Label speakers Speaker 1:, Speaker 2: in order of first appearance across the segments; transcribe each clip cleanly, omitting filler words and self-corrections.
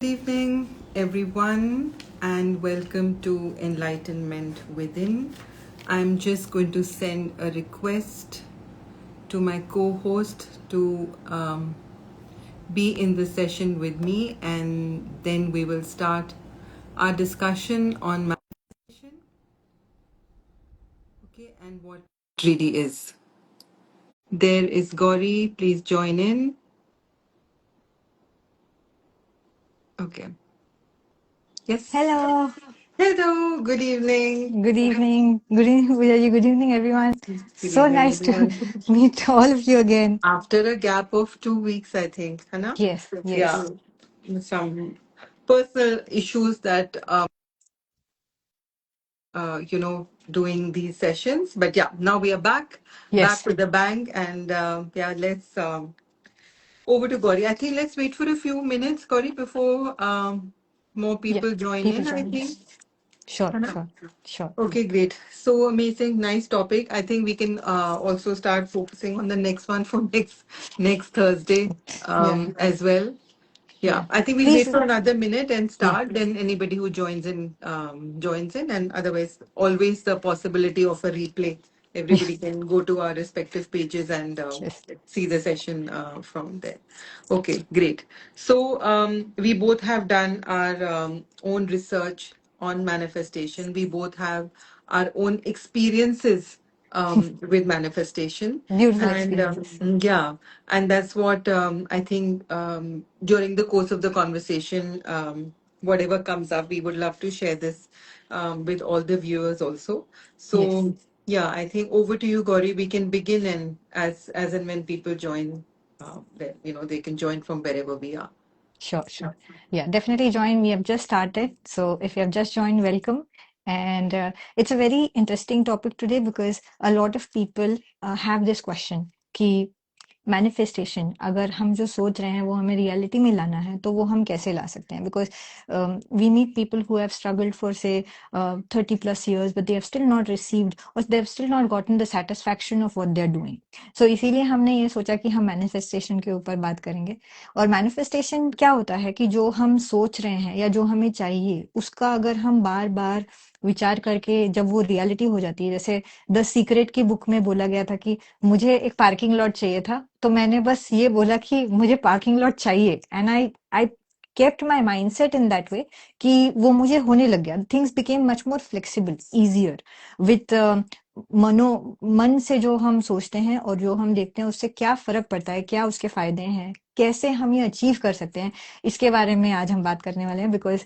Speaker 1: Good evening, everyone, and welcome to Enlightenment Within. I'm just going to send a request to my co host to be in the session with me, and then we will start our discussion on manifestation, okay, and what it really is. There is Gauri, please join in. Okay, yes.
Speaker 2: Hello.
Speaker 1: Hello, good evening.
Speaker 2: Good evening. Good evening, Vijay. Good evening, everyone.
Speaker 1: Good
Speaker 2: So
Speaker 1: evening,
Speaker 2: nice to
Speaker 1: everyone.
Speaker 2: meet all of you again.
Speaker 1: After a gap of 2 weeks, I think, Hannah.
Speaker 2: Yes,
Speaker 1: Yeah,
Speaker 2: yes,
Speaker 1: some personal issues that doing these sessions. But yeah, now we are back
Speaker 2: yes,
Speaker 1: with a bang, and yeah, let's over to Gauri. I think let's wait for a few minutes, Gauri, before more
Speaker 2: yeah.
Speaker 1: people join
Speaker 2: People
Speaker 1: in. I
Speaker 2: join.
Speaker 1: think,
Speaker 2: Yes. Sure,
Speaker 1: Hannah.
Speaker 2: sure, sure.
Speaker 1: Okay, great. So amazing, nice topic. I think we can also start focusing on the next one for next Thursday
Speaker 2: Yeah,
Speaker 1: as well. Yeah,
Speaker 2: yeah.
Speaker 1: I think we'll
Speaker 2: Please.
Speaker 1: wait for another minute and
Speaker 2: Yeah,
Speaker 1: start. Then anybody who joins in, and otherwise, always the possibility of a replay.
Speaker 2: yeah.
Speaker 1: Everybody can go to our respective pages and
Speaker 2: Yes,
Speaker 1: see the session from there. Okay, great. So we both have done our own research on manifestation. We both have our own experiences with manifestation,
Speaker 2: beautiful
Speaker 1: and
Speaker 2: experiences.
Speaker 1: yeah, and that's what I think during the course of the conversation, whatever comes up, we would love to share this with all the viewers also.
Speaker 2: Yes,
Speaker 1: So yeah, I think over to you, Gauri. We can begin, and as and when people join, they can join from wherever we are.
Speaker 2: sure, sure. Yeah, definitely join. We have just started. So if you have just joined, welcome. And it's a very interesting topic today because a lot of people have this question. Ki manifestation अगर हम जो सोच रहे हैं वो हमें reality में लाना है तो वो हम कैसे ला सकते हैं because we meet people who have struggled for say 30+ years but they have still not received और they have still not gotten the satisfaction of what they are doing so इसीलिए हमने ये सोचा कि हम मैनिफेस्टेशन के ऊपर बात करेंगे और मैनिफेस्टेशन क्या होता है कि जो हम सोच रहे हैं या जो हमें चाहिए उसका अगर हम बार बार विचार करके जब वो रियलिटी हो जाती है जैसे द सीक्रेट की बुक में बोला गया था कि मुझे एक पार्किंग लॉट चाहिए था तो मैंने बस ये बोला कि मुझे पार्किंग लॉट चाहिए and I I kept my mind set in that way कि वो मुझे होने लग गया things became much more flexible easier with मनो मन से जो हम सोचते हैं और जो हम देखते हैं उससे क्या फर्क पड़ता है क्या उसके फायदे हैं कैसे हम ये अचीव कर सकते हैं इसके बारे में आज हम बात करने वाले हैं because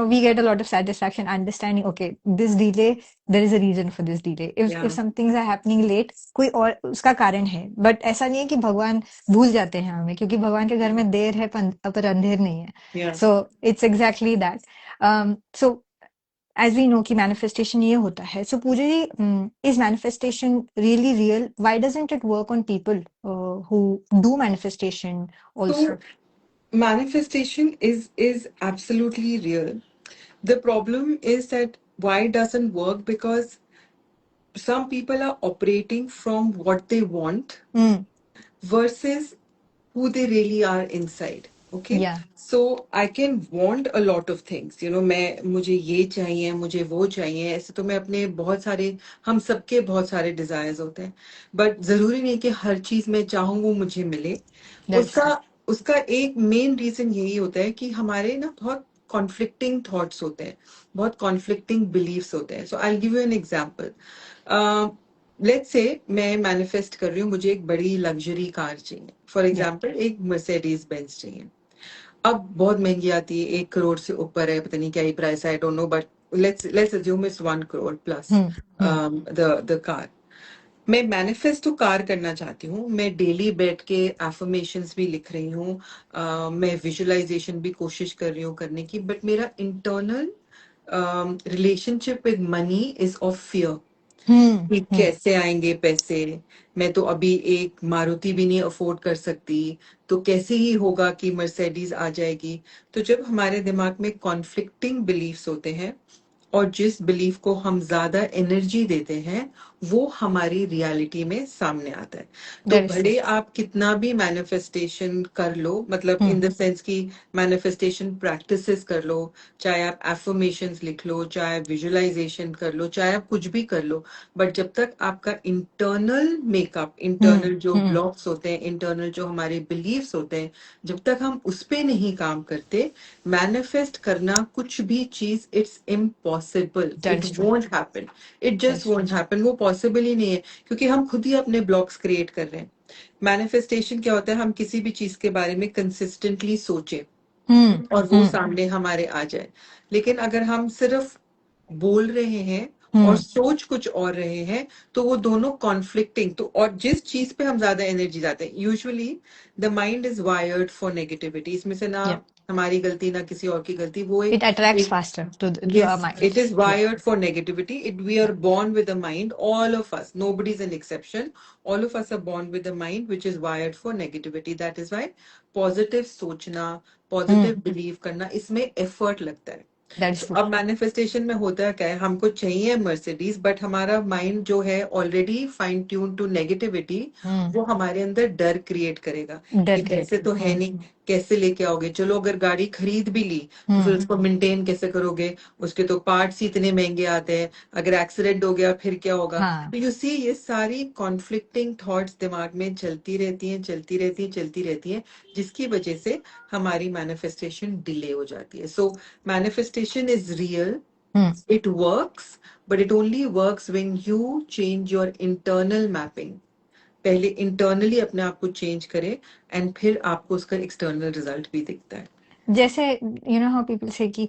Speaker 2: we get a lot of satisfaction understanding okay this delay there is a reason for this delay if
Speaker 1: Yeah,
Speaker 2: some things are happening late कोई और उसका कारण है बट ऐसा नहीं है कि भगवान भूल जाते हैं हमें क्योंकि भगवान के घर में देर है पर अंधेर नहीं है
Speaker 1: yeah.
Speaker 2: so it's exactly that so as we know कि manifestation ये होता है so Puja ji is manifestation really real why doesn't it work on people who do manifestation also
Speaker 1: So manifestation is absolutely real. The problem is that why it doesn't work because some people are operating from what they want
Speaker 2: mm,
Speaker 1: versus who they really are inside. Okay,
Speaker 2: yeah
Speaker 1: so I can want a lot of things, मैं मुझे ये चाहिए मुझे वो चाहिए, ऐसे तो मैं अपने बहुत सारे हम सबके बहुत सारे डिजायर्स होते हैं, बट जरूरी नहीं कि हर चीज मैं चाहूँ वो मुझे मिले.
Speaker 2: that's
Speaker 1: उसका उसका एक मेन रीजन यही होता है कि हमारे ना बहुत कॉन्फ्लिक्टिंग थॉट्स होते हैं, बहुत कॉन्फ्लिक्टिंग बिलीव्स होते हैं. So I give you an example. Let's say मैं मैनिफेस्ट कर रही हूँ मुझे एक बड़ी लग्जरी कार चाहिए, फॉर
Speaker 2: yeah
Speaker 1: एग्जांपल एक मर्सिडीज बेंज चाहिए. अब बहुत महंगी आती है, 1 करोड़ से ऊपर है, पता नहीं क्या ही प्राइस है, I don't know, but let's assume it's 1 crore plus
Speaker 2: hmm, hmm.
Speaker 1: The car. मैं मैनिफेस्ट तो कार करना चाहती हूँ, मैं डेली बैठ के एफर्मेशंस भी लिख रही हूँ, मैं विजुअलाइजेशन भी कोशिश कर रही हूँ करने की, बट मेरा internal relationship with money is of fear
Speaker 2: Hmm,
Speaker 1: कि
Speaker 2: hmm.
Speaker 1: कैसे आएंगे पैसे. मैं तो अभी एक मारुति भी नहीं अफोर्ड कर सकती, तो कैसे ही होगा कि मर्सिडीज आ जाएगी. तो जब हमारे दिमाग में कॉन्फ्लिक्टिंग बिलीफ्स होते हैं और जिस बिलीफ को हम ज्यादा एनर्जी देते हैं वो हमारी रियलिटी में सामने आता है। तो
Speaker 2: That is true.
Speaker 1: भले आप कितना भी मैनिफेस्टेशन कर लो, मतलब इन द सेंस की मैनिफेस्टेशन प्रैक्टिसेस कर लो, चाहे आप एफर्मेशंस लिख लो, चाहे विजुअलाइजेशन कर लो, चाहे आप कुछ भी कर लो, बट जब तक आपका इंटरनल मेकअप, इंटरनल जो ब्लॉक्स होते हैं, इंटरनल जो हमारे बिलीव्स होते हैं, जब तक हम उस पे नहीं काम करते, मैनिफेस्ट करना कुछ भी चीज, it's impossible, it
Speaker 2: That is true.
Speaker 1: Won't happen, it just
Speaker 2: That's
Speaker 1: won't happen, वो पॉसिबल ही नहीं है, क्योंकि हम खुद ही अपने ब्लॉक्स क्रिएट कर रहे हैं। मैनिफेस्टेशन क्या होता है? हम किसी भी चीज के बारे में कंसिस्टेंटली सोचें और वो सामने हमारे आ जाए। लेकिन अगर हम सिर्फ बोल रहे हैं और सोच कुछ और रहे हैं, तो वो दोनों कॉन्फ्लिक्टिंग, तो और जिस चीज पे हम ज्यादा एनर्जी जाते हैं, usually the mind is wired for negativity. इसमें से ना
Speaker 2: Yeah.
Speaker 1: हमारी गलती ना किसी और की गलती, वो
Speaker 2: It attracts
Speaker 1: एक
Speaker 2: faster to our
Speaker 1: yes,
Speaker 2: mind.
Speaker 1: it is
Speaker 2: Yeah.
Speaker 1: wired for negativity. We are born with a mind, all of us, nobody's an exception. All of us are born with a mind which is wired for negativity. That is why positive सोचना, positive believe करना, इसमें effort लगता है।
Speaker 2: That is
Speaker 1: तो
Speaker 2: true.
Speaker 1: अब manifestation में होता क्या है? हमको चाहिए मर्सिडीज, बट हमारा माइंड जो है already fine tune to negativity, वो हमारे अंदर डर क्रिएट करेगा
Speaker 2: डर
Speaker 1: कि पैसे तो है नहीं, कैसे लेके आओगे? चलो अगर गाड़ी खरीद भी ली तो फिर उसको मेंटेन कैसे करोगे? उसके तो पार्ट्स ही इतने महंगे आते हैं, अगर एक्सीडेंट हो गया फिर क्या होगा?
Speaker 2: हाँ.
Speaker 1: तो यू सी, ये सारी कॉन्फ्लिक्टिंग थॉट्स दिमाग में चलती रहती हैं, चलती रहती हैं, चलती रहती हैं, जिसकी वजह से हमारी मैनिफेस्टेशन डिले हो जाती है। सो manifestation is real, it works, but it only works when you change your internal mapping. पहले इंटरनली अपने आप को चेंज करें एंड फिर आपको उसका एक्सटर्नल रिजल्ट भी दिखता है।
Speaker 2: जैसे यू नो हाउ पीपल से कि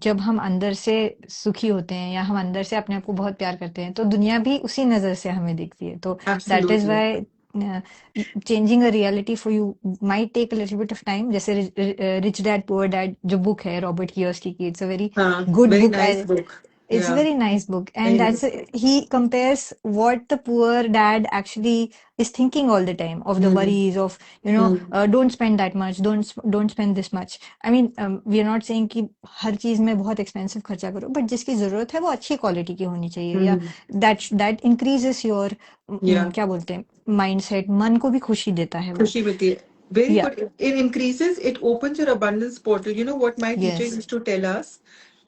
Speaker 2: जब हम अंदर से सुखी होते हैं या हम अंदर से अपने आप को बहुत प्यार करते हैं तो दुनिया भी उसी नजर से हमें दिखती है, तो that is
Speaker 1: absolutely.
Speaker 2: Why changing a reality for you might take a little bit of time. जैसे रिच डैड पुअर डैड जो बुक है रॉबर्ट कियोसाकी की, इट्स अ वेरी
Speaker 1: हाँ,
Speaker 2: good
Speaker 1: very
Speaker 2: book.
Speaker 1: Nice book.
Speaker 2: It's a
Speaker 1: या
Speaker 2: very nice book, and
Speaker 1: very
Speaker 2: he compares what the poor dad actually is thinking all the time of the worries of, don't spend that much, don't spend this much. I mean, we are not saying कि हर चीज में बहुत expensive खर्चा करो, but जिसकी जरूरत है वो अच्छी क्वालिटी की होनी चाहिए, या that increases your
Speaker 1: या
Speaker 2: क्या बोलते हैं माइंडसेट, मन को भी खुशी देता है वो।
Speaker 1: खुशी मिलती है। Very
Speaker 2: Yeah.
Speaker 1: good. It increases, it opens your abundance portal. You know what my teacher
Speaker 2: Yes.
Speaker 1: used to tell us?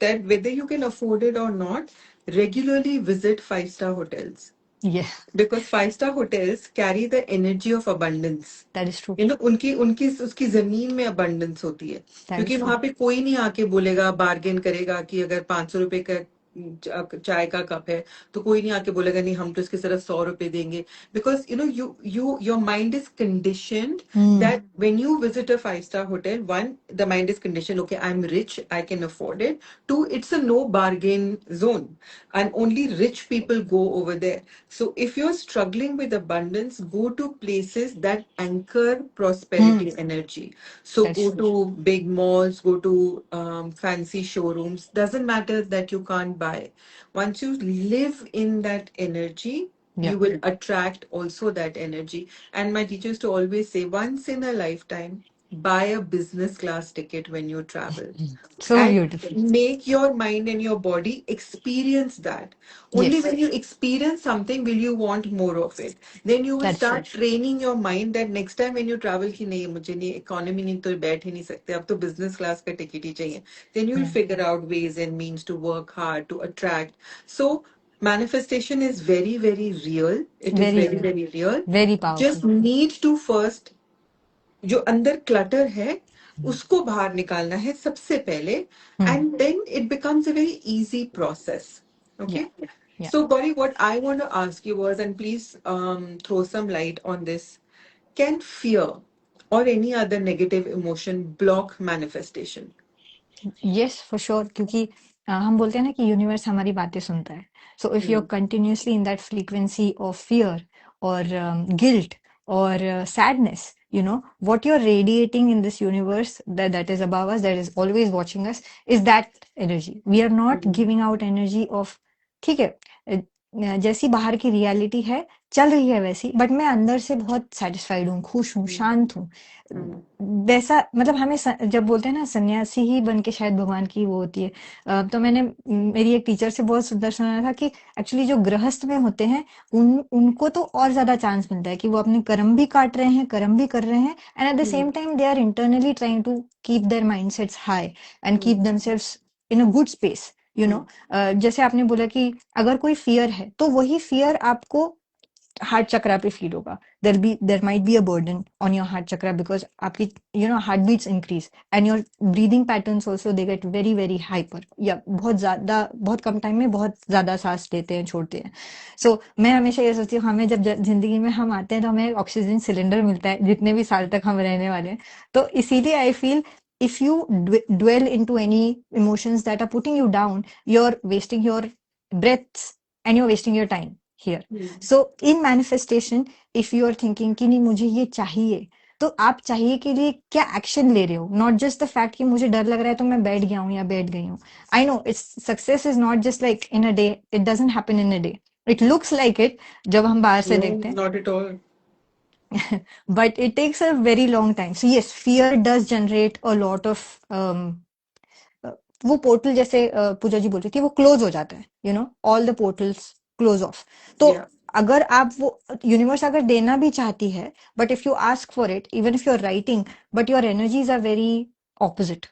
Speaker 1: That whether you can afford it or not, regularly visit five-star hotels.
Speaker 2: Yeah.
Speaker 1: Because five-star hotels carry the energy of abundance.
Speaker 2: That is true.
Speaker 1: You know, उनकी उनकी उसकी जमीन में abundance होती है,
Speaker 2: That
Speaker 1: क्योंकि
Speaker 2: is
Speaker 1: वहां
Speaker 2: true.
Speaker 1: पे कोई नहीं आके बोलेगा, बार्गेन करेगा कि अगर 500 रुपए का चाय का कप है तो कोई नहीं आके बोलेगा नहीं हम तो इसके सिर्फ 100 रुपए देंगे। Because you know you your mind is conditioned that when you visit a five-star hotel, one, the mind is conditioned, okay, I'm rich, I can afford it. Two, it's a no bargain zone and only rich people go over there. So if you're struggling with abundance, go to places that anchor prosperity energy. So
Speaker 2: That's
Speaker 1: go
Speaker 2: true.
Speaker 1: to big malls, go to fancy showrooms. Doesn't matter that you can't buy. Once you live in that energy,
Speaker 2: Yeah.
Speaker 1: you will attract also that energy. And my teacher used to always say, once in a lifetime, buy a business class ticket when you travel.
Speaker 2: So
Speaker 1: And
Speaker 2: beautiful.
Speaker 1: make your mind and your body experience that. Only
Speaker 2: Yes.
Speaker 1: when you experience something will you want more of it. Then you will
Speaker 2: That's true.
Speaker 1: start training your mind that next time when you travel कि नहीं मुझे नहीं economy नहीं तो बैठ ही नहीं सकते, अब तो बिजनेस क्लास का टिकट ही चाहिए. Then you will figure out ways and means to work hard to attract. So manifestation is very very real. It is
Speaker 2: Very
Speaker 1: very
Speaker 2: real.
Speaker 1: very real.
Speaker 2: Very powerful.
Speaker 1: Just need to first जो अंदर clutter है उसको बाहर निकालना है सबसे पहले, and then it becomes a very easy process. Okay.
Speaker 2: Yeah.
Speaker 1: So, Gauri, what I want to ask you was, and please throw some light on this. Can fear or any other negative emotion block manifestation?
Speaker 2: Yes, for sure. क्योंकि हम बोलते हैं ना कि universe हमारी बातें सुनता है. So if you're continuously in that frequency of fear or guilt or sadness, what you're radiating in this universe that is above us, that is always watching us, is that energy. We are not giving out energy of, ठीक है, जैसी बाहर की reality है चल रही है वैसी, बट मैं अंदर से बहुत सेटिस्फाइड हूँ, खुश हूँ, शांत हूँ। वैसा मतलब हमें जब बोलते हैं ना सन्यासी ही बन के शायद भगवान की वो होती है। तो मैंने मेरी एक टीचर से बहुत सुंदर सुना था कि एक्चुअली जो गृहस्थ में होते हैं उनको तो और ज्यादा चांस मिलता है कि वो अपने कर्म भी काट रहे हैं, कर्म भी कर रहे हैं, and at the same time they are internally trying to keep their mindsets high and keep themselves in a good space, you know. जैसे आपने बोला कि अगर कोई फियर है तो वही फियर आपको हार्ट चक्रा पे फील होगा। There might be a burden on your heart chakra because आपकी heart beats increase and your breathing patterns also they get very very hyper, या बहुत ज्यादा बहुत कम टाइम में बहुत ज्यादा सांस लेते हैं, छोड़ते हैं। सो मैं हमेशा ये सोचती हूँ, हमें जब जिंदगी में हम आते हैं तो हमें ऑक्सीजन सिलेंडर मिलता है जितने भी साल तक हम रहने वाले हैं। तो इसीलिए I feel if you dwell into any emotions that are putting you down, you're wasting your breaths and you're wasting your time here. So in manifestation, if you are thinking कि नहीं मुझे ये चाहिए, तो आप चाहिए के लिए क्या एक्शन ले रहे हो, नॉट जस्ट द फैक्ट कि मुझे डर लग रहा है तो मैं बैठ गया हूँ या बैठ गई हूँ। I know its success is not just like in a day, it doesn't happen in a day, it looks like it जब हम बाहर से देखते हैं,
Speaker 1: Not at all.
Speaker 2: but it takes a very long time. So yes, fear does generate a lot of वो portal जैसे पूजा जी बोल रही थी वो क्लोज हो जाता है, all the portals close of. तो
Speaker 1: Yeah.
Speaker 2: अगर आप वो यूनिवर्स अगर देना भी चाहती है, but if you ask for it, even if you are writing but your energies are very opposite,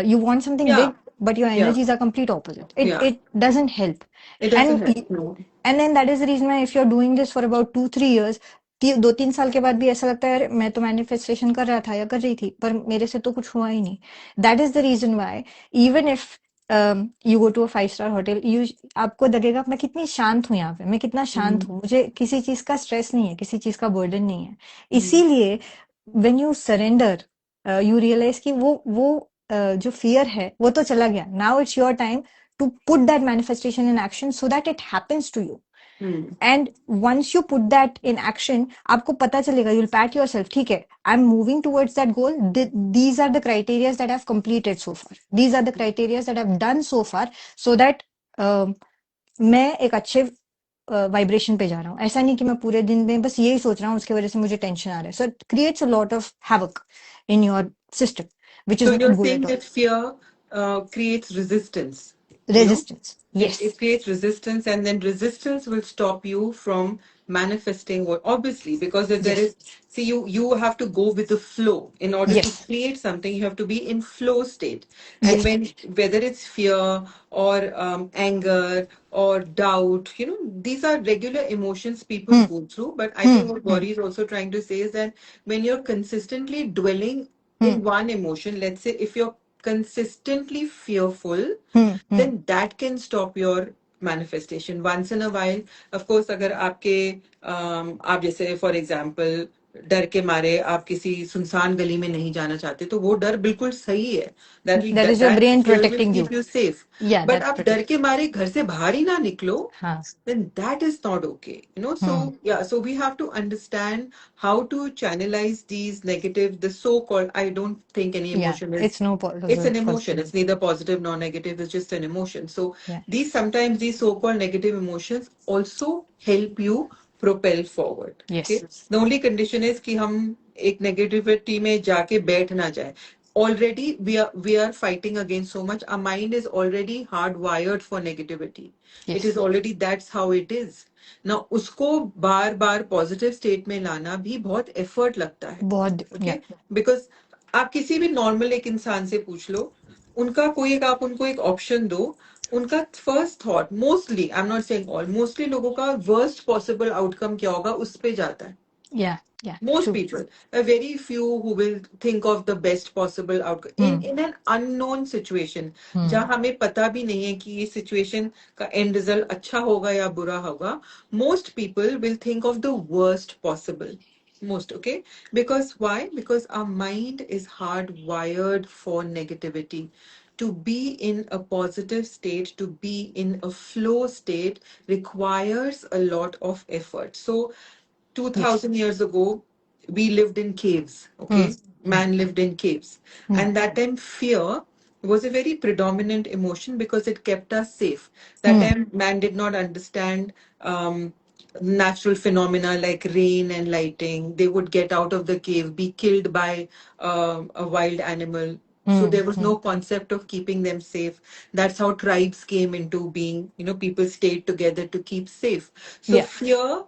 Speaker 2: you want something
Speaker 1: Yeah.
Speaker 2: big but your
Speaker 1: Yeah.
Speaker 2: energies are complete opposite, it
Speaker 1: Yeah.
Speaker 2: it doesn't help.
Speaker 1: It doesn't
Speaker 2: and
Speaker 1: help. No.
Speaker 2: and then that is the reason why if you're doing this for about 2-3 years, 2-3 साल के बाद भी ऐसा लगता है मैं तो manifestation कर रहा था या कर रही थी पर मेरे से तो कुछ हुआ ही नहीं। That is the reason why even if you go to a 5 star hotel, you आपको लगेगा मैं कितनी शांत हूँ यहाँ पे, मैं कितना शांत हूँ, मुझे किसी चीज का स्ट्रेस नहीं है, किसी चीज का बर्डन नहीं है। इसीलिए when you surrender, you realise कि वो जो फियर है वो तो चला गया, now it's your time to put that manifestation in action so that it happens to you. And once you put that in action, आपको पता चलेगा, you'll pat yourself, ठीक है, I'm moving towards that goal. These are the criteria that I've completed so far. These are the criteria that I've done so far, so that मैं एक अच्छे vibration पे जा रहा हूँ। ऐसा नहीं कि मैं पूरे दिन में बस यही सोच रहा हूँ, उसकी वजह से मुझे टेंशन आ रहा है। So it creates a lot of havoc in your system, which is
Speaker 1: So
Speaker 2: not
Speaker 1: you're
Speaker 2: good
Speaker 1: saying
Speaker 2: at all.
Speaker 1: that fear creates resistance, you know?
Speaker 2: Resistance,
Speaker 1: It,
Speaker 2: yes,
Speaker 1: it creates resistance, and then resistance will stop you from manifesting what, obviously, because if there
Speaker 2: yes,
Speaker 1: is, see, you have to go with the flow. In order to
Speaker 2: yes,
Speaker 1: create something, you have to be in flow state. And
Speaker 2: yes,
Speaker 1: when, whether it's fear or anger or doubt, these are regular emotions people
Speaker 2: hmm,
Speaker 1: go through. But I think
Speaker 2: hmm,
Speaker 1: what
Speaker 2: hmm,
Speaker 1: Gauri is also trying to say is that when you're consistently dwelling
Speaker 2: hmm,
Speaker 1: in one emotion, let's say if you're consistently fearful,
Speaker 2: hmm, hmm,
Speaker 1: then that can stop your manifestation once in a while. Of course, अगर आपके आप जैसे for example डर के मारे आप किसी सुनसान गली में नहीं जाना चाहते, तो वो डर बिल्कुल सही है,
Speaker 2: that is your
Speaker 1: that
Speaker 2: brain
Speaker 1: fear will
Speaker 2: protecting you.
Speaker 1: keep you safe.
Speaker 2: Yeah,
Speaker 1: But
Speaker 2: that's
Speaker 1: आप डर
Speaker 2: protect.
Speaker 1: के मारे घर से बाहर ही ना निकलो,
Speaker 2: हाँ,
Speaker 1: then that is not okay.
Speaker 2: Hmm,
Speaker 1: So yeah, so we have to understand how to channelize these negative, the so-called, I don't think any
Speaker 2: yeah,
Speaker 1: emotion is,
Speaker 2: it's no
Speaker 1: it's an
Speaker 2: positive,
Speaker 1: emotion,
Speaker 2: positive.
Speaker 1: it's neither positive nor negative, it's just an emotion. So
Speaker 2: Yeah,
Speaker 1: these, sometimes these so-called negative emotions also help you propel forward. Okay,
Speaker 2: yes,
Speaker 1: the only condition is कि हम एक negativity में जाके बैठ ना जाए. Already we are fighting against so much, our mind is already hardwired for negativity. It is
Speaker 2: yes,
Speaker 1: already, that's how it is. Now उसको बार बार positive state में लाना भी बहुत एफर्ट लगता है.
Speaker 2: बहुत,
Speaker 1: ओके,
Speaker 2: yeah,
Speaker 1: बिकॉज आप किसी भी नॉर्मल एक इंसान से पूछ लो, उनका कोई एक, आप उनको एक ऑप्शन दो, उनका first thought mostly, I am not saying all, mostly लोगों का वर्स्ट पॉसिबल आउटकम क्या होगा उस पे जाता है.
Speaker 2: yeah, yeah,
Speaker 1: Most
Speaker 2: true.
Speaker 1: people, a very few who will think of the best possible outcome
Speaker 2: hmm,
Speaker 1: in an unknown situation,
Speaker 2: हम्म,
Speaker 1: जहां हमें पता भी नहीं है कि ये situation का end result अच्छा होगा या बुरा होगा. Most people will think of the worst possible. Most, okay? Because why? Because our mind is hardwired for negativity. To be in a positive state, to be in a flow state requires a lot of effort. So
Speaker 2: yes,
Speaker 1: 2000 years ago, we lived in caves,
Speaker 2: hmm,
Speaker 1: okay? Man lived in caves.
Speaker 2: Hmm,
Speaker 1: And that time, fear was a very predominant emotion because it kept us safe. That time, man did not understand natural phenomena like rain and lighting. They would get out of the cave, be killed by a wild animal. So there was no concept of keeping them safe. That's how tribes came into being. You know, people stayed together to keep safe. So
Speaker 2: Yeah,
Speaker 1: fear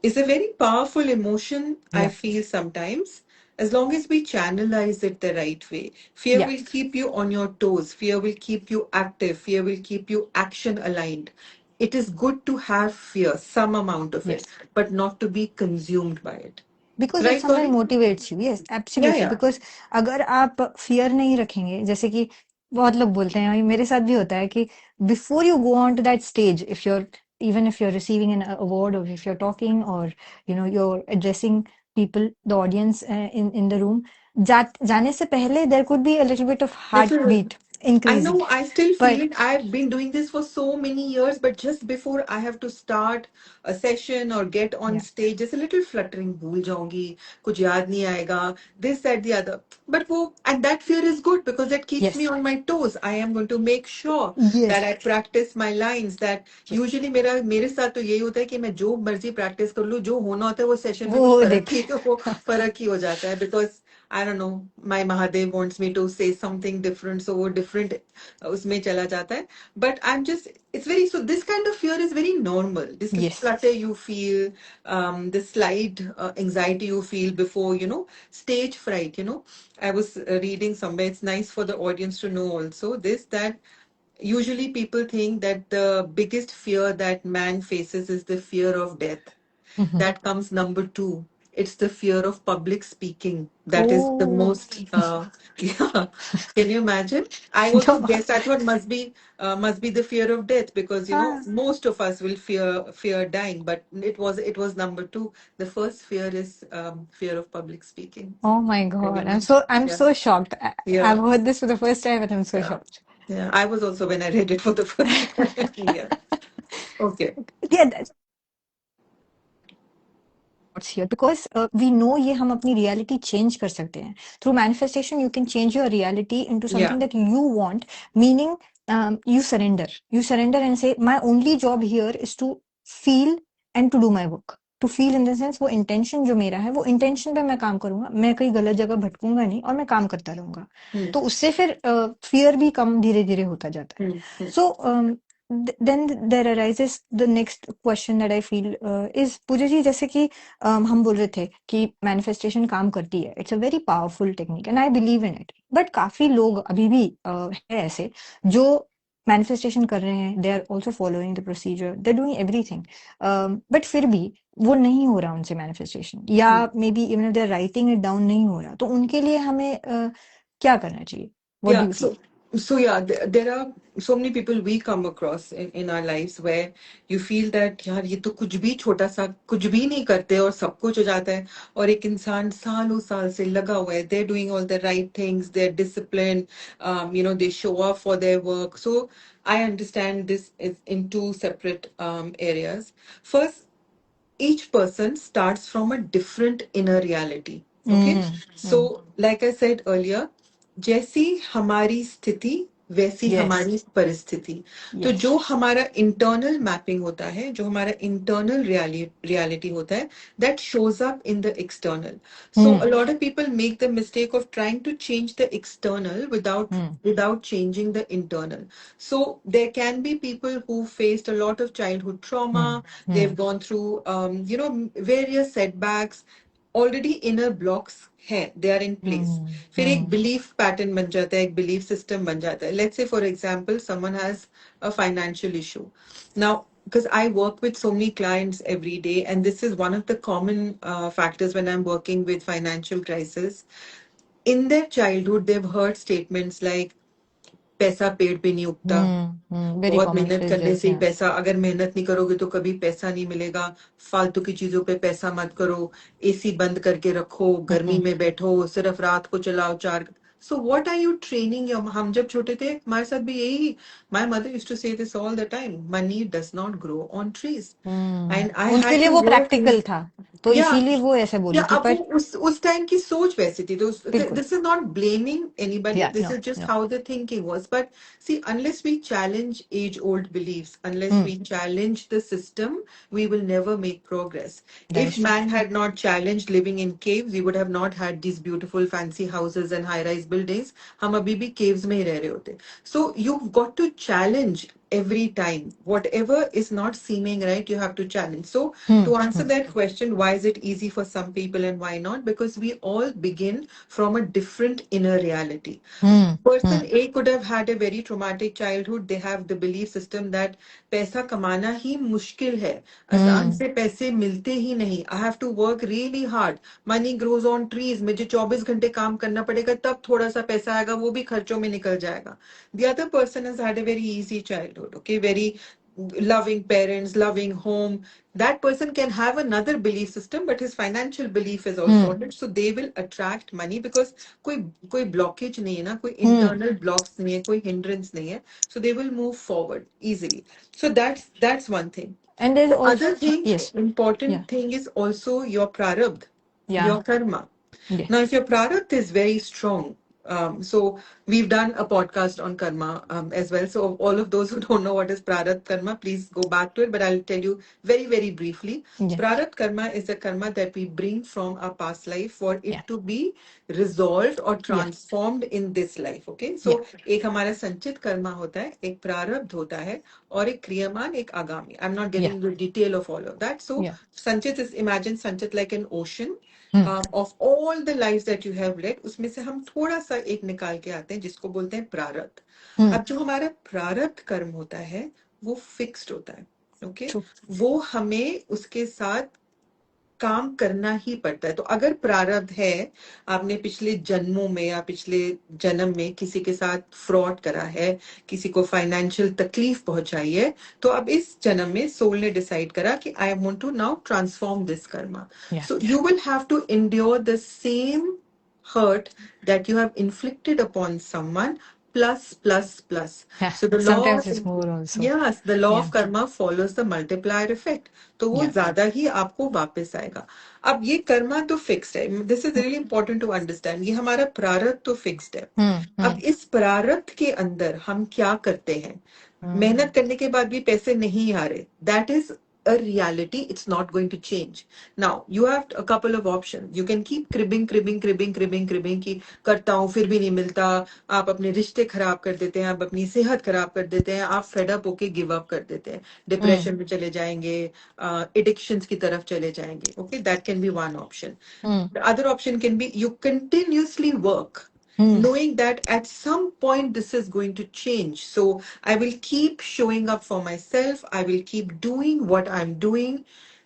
Speaker 1: is a very powerful emotion, I
Speaker 2: yeah,
Speaker 1: feel sometimes, as long as we channelize it the right way. Fear
Speaker 2: yeah.
Speaker 1: will keep you on your toes, fear will keep you active, fear will keep you action aligned. It is good to have fear, some amount of it,
Speaker 2: Yes.
Speaker 1: but not to be consumed by it.
Speaker 2: Because it
Speaker 1: Right,
Speaker 2: somewhere
Speaker 1: Gauri?
Speaker 2: Motivates you yes
Speaker 1: Yeah,
Speaker 2: absolutely
Speaker 1: yeah.
Speaker 2: Because अगर आप fear नहीं रखेंगे जैसे कि बहुत लोग बोलते हैं और मेरे साथ भी होता है कि before you go on to that stage if your even if you're receiving an award or if you're talking or you're addressing people the audience in the room जाने से पहले there could be a little bit of
Speaker 1: Little.
Speaker 2: heartbeat
Speaker 1: I
Speaker 2: increasing
Speaker 1: know, I still feel
Speaker 2: but
Speaker 1: it. I've been doing this for so many years, but just before I have to start a session or get on
Speaker 2: yeah
Speaker 1: stage, just a little fluttering, भूल जाऊंगी, कुछ याद नहीं आएगा, this, that, the other. But and that fear is good because that keeps me
Speaker 2: yes
Speaker 1: on my toes. I am going to make sure that
Speaker 2: yes
Speaker 1: I practice my lines. That
Speaker 2: yes
Speaker 1: usually मेरे साथ तो यही होता है कि मैं जो मर्जी practice कर लूँ, जो होना होता है वो session में
Speaker 2: वो
Speaker 1: कुछ
Speaker 2: देख
Speaker 1: फर्क ही हो जाता है because I don't know, my Mahadev wants me to say something different, so वो different उसमें चला जाता है. But I'm just, it's very, so this kind of fear is very normal. This
Speaker 2: yes
Speaker 1: flutter you feel, the slight anxiety you feel before, stage fright, I was reading somewhere, it's nice for the audience to know also this, that usually people think that the biggest fear that man faces is the fear of death.
Speaker 2: Mhm.
Speaker 1: That comes number two. It's the fear of public speaking. That is the
Speaker 2: oh
Speaker 1: most, yeah. Can you imagine? I also
Speaker 2: no
Speaker 1: guess I thought must be the fear of death because
Speaker 2: ah.
Speaker 1: most of us will fear dying, but it was number two. The first fear is fear of public speaking.
Speaker 2: Oh my
Speaker 1: And,
Speaker 2: God. I'm
Speaker 1: yeah,
Speaker 2: so shocked. I've
Speaker 1: yeah,
Speaker 2: heard this for the first time and I'm so
Speaker 1: yeah,
Speaker 2: shocked.
Speaker 1: yeah. I was also when I read it for the first time. Yeah. Okay.
Speaker 2: Yeah, that's what's here because we know ये हम अपनी reality change कर सकते हैं. Through manifestation, you can change your reality into
Speaker 1: Yeah.
Speaker 2: something that you want, meaning you surrender. You surrender and say, my only job here is to feel and to do my work. To feel in the sense वो intention जो मेरा है वो intention पे मैं काम करूंगा मैं कहीं गलत जगह भटकूंगा नहीं और मैं काम करता रहूंगा
Speaker 1: Hmm.
Speaker 2: तो उससे फिर फियर भी कम धीरे धीरे होता जाता है
Speaker 1: Hmm. Hmm.
Speaker 2: So then there arises the next question that I feel is पूजा जी जैसे कि हम बोल रहे थे कि मैनिफेस्टेशन काम करती है it's a very powerful technique and I believe in it but काफी लोग अभी भी है ऐसे जो मैनिफेस्टेशन कर रहे हैं they are also following the procedure they doing everything but फिर भी वो नहीं हो रहा उनसे मैनिफेस्टेशन या
Speaker 1: Hmm.
Speaker 2: Maybe even they are writing it down नहीं हो रहा तो उनके लिए हमें क्या करना चाहिए what do
Speaker 1: Yeah,
Speaker 2: you feel
Speaker 1: so yeah, there are so many people we come across in our lives where you feel that यार ये तो कुछ भी छोटा सा कुछ भी नहीं करते और सब कुछ हो जाता है और एक इंसान सालों साल से लगा हुआ है they're doing all the right things they're disciplined they show up for their work so I understand this is in two separate areas. First, each person starts from a different inner reality. Okay, so like I said earlier, जैसी हमारी स्थिति वैसी
Speaker 2: yes
Speaker 1: हमारी परिस्थिति. तो
Speaker 2: yes
Speaker 1: जो हमारा internal mapping होता है जो हमारा इंटरनल रियलिटी होता है that shows up in the external. So a lot of people make the mistake of trying to change the external without changing the internal. So there can be people who faced a lot of childhood trauma. They've gone through, various setbacks. Already inner blocks हैं, they are in place. फिर एक belief pattern बन जाता है, एक belief system बन जाता है. Let's say for example, someone has a financial issue. Now, because I work with so many clients every day, and this is one of the common factors when I'm working with financial crisis. In their childhood, they've heard statements like, पैसा पेड़ पे नहीं उगता,
Speaker 2: very
Speaker 1: बहुत
Speaker 2: common
Speaker 1: मेहनत करने
Speaker 2: phrases
Speaker 1: से ही
Speaker 2: या
Speaker 1: पैसा, अगर मेहनत नहीं करोगे तो कभी पैसा नहीं मिलेगा, फालतू की चीजों पे पैसा मत करो, एसी बंद करके रखो, गर्मी में बैठो, सिर्फ रात को चलाओ चार. So what are you training your, हम जब छोटे थे हमारे साथ भी यही, my mother used to say this all the time, money does not grow on trees. And I
Speaker 2: उनके
Speaker 1: had
Speaker 2: लिए
Speaker 1: to
Speaker 2: वो
Speaker 1: work in,
Speaker 2: प्रैक्टिकल था, तो
Speaker 1: yeah,
Speaker 2: इसीलिए वो ऐसे
Speaker 1: या
Speaker 2: बोली थी,
Speaker 1: अब वो
Speaker 2: पर
Speaker 1: उस टाइम की सोच वैसी थी, तो
Speaker 2: बिल्कुल,
Speaker 1: this is not blaming anybody,
Speaker 2: या
Speaker 1: this
Speaker 2: no
Speaker 1: is just
Speaker 2: no,
Speaker 1: how the thinking was. But see, unless we challenge age old beliefs, unless we challenge the system, we will never make progress.
Speaker 2: That
Speaker 1: If
Speaker 2: is true.
Speaker 1: man had not challenged living in caves, we would have not had these beautiful fancy houses and high rise buildings. हम अभी भी caves में ही रह रहे होते. So you've got to challenge every time. Whatever is not seeming right, you have to challenge. So to answer that question, why is it easy for some people and why not? Because we all begin from a different inner reality. Person A could have had a very traumatic childhood. They have the belief system that पैसा कमाना ही मुश्किल है, आसान से पैसे मिलते ही नहीं. I have to work really hard. Money grows on trees. मुझे 24 घंटे काम करना पड़ेगा, तब थोड़ा सा पैसा आएगा, वो भी खर्चों में निकल जाएगा. The other person has had a very easy childhood, okay, very loving parents, loving home. That person can have another belief system, but his financial belief is all sorted. So they will attract money because कोई blockage नहीं है ना, कोई internal blocks नहीं है, कोई hindrance नहीं है. So they will move forward easily. So that's one thing.
Speaker 2: And there is
Speaker 1: The
Speaker 2: also,
Speaker 1: other thing,
Speaker 2: yes, या
Speaker 1: important thing is also your prarabdha,
Speaker 2: या
Speaker 1: your karma. Now,
Speaker 2: yes,
Speaker 1: if your prarabdha is very strong, so we've done a podcast on karma as well. So all of those who don't know what is prarabdha karma, please go back to it. But I'll tell you very, very briefly.
Speaker 2: या
Speaker 1: Prarabdha karma is a karma that we bring from our past life for
Speaker 2: या
Speaker 1: it to be resolved or
Speaker 2: या
Speaker 1: transformed in this life. Okay.
Speaker 2: या
Speaker 1: So एक हमारा संचित कर्मा होता है, एक प्रारब्ध होता है, और एक क्रियमान, एक आगामी. I'm not
Speaker 2: या
Speaker 1: getting the detail of all of that. So
Speaker 2: या
Speaker 1: संचित is, imagine संचित like an ocean. Of all the lives that you have led, उसमें से हम थोड़ा सा एक निकाल के आते हैं जिसको बोलते हैं प्रारब्ध. अब जो हमारा प्रारब्ध कर्म होता है वो फिक्स्ड होता है. ओके,
Speaker 2: ट्रू,
Speaker 1: वो हमें उसके साथ काम करना ही पड़ता है. तो अगर प्रारब्ध है, आपने पिछले जन्मों में या पिछले जन्म में किसी के साथ फ्रॉड करा है, किसी को फाइनेंशियल तकलीफ पहुंचाई है, तो अब इस जन्म में सोल ने डिसाइड करा कि I want to now transform this karma.
Speaker 2: या
Speaker 1: So you will have to endure the same hurt that you have inflicted upon someone, plus plus plus.
Speaker 2: या
Speaker 1: So the law
Speaker 2: sometimes
Speaker 1: of,
Speaker 2: it's more also,
Speaker 1: yes, the law
Speaker 2: या
Speaker 1: of karma follows the multiplier effect. तो वो
Speaker 2: या
Speaker 1: ज्यादा ही आपको वापस आएगा. अब ये कर्मा तो फिक्स्ड है. This is really important to understand. ये हमारा प्रारब्ध तो फिक्स्ड है. अब इस प्रारब्ध के अंदर हम क्या करते हैं? मेहनत करने के बाद भी पैसे नहीं आ रहे, that is a reality. It's not going to change. Now you have a couple of options. You can keep cribbing कि करता हूँ फिर भी नहीं मिलता. आप अपने रिश्ते खराब कर देते हैं, आप अपनी सेहत खराब कर देते हैं, आप फेड अप होके गिव अप कर देते हैं, डिप्रेशन में चले जाएंगे, एडिक्शंस की तरफ चले जाएंगे. Okay, that can be one option. The other option can be you continuously work, knowing that at some point this is going to change. So I will keep showing up for myself. I will keep doing what I'm doing.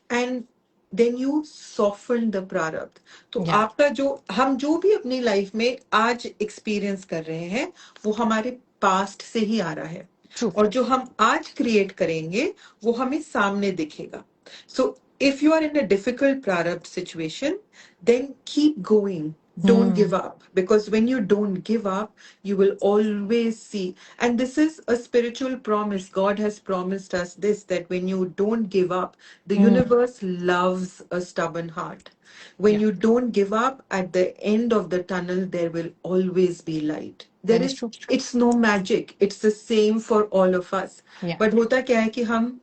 Speaker 1: And then you soften the prarabdha. तो
Speaker 2: या
Speaker 1: आपका जो, हम जो भी अपनी life में आज एक्सपीरियंस कर रहे हैं वो हमारे पास्ट से ही आ रहा है,
Speaker 2: ट्रू,
Speaker 1: और जो हम आज क्रिएट करेंगे वो हमें सामने दिखेगा. So if you are in a difficult prarabdha situation, then keep going. Don't give up, because when you don't give up, you will always see. And this is a spiritual promise. God has promised us this, that when you don't give up, the universe loves a stubborn heart. When
Speaker 2: या
Speaker 1: you don't give up, at the end of the tunnel, there will always be light. There
Speaker 2: that is
Speaker 1: is,
Speaker 2: true,
Speaker 1: it's no magic. It's the same for all of us.
Speaker 2: या
Speaker 1: But होता क्या है कि हम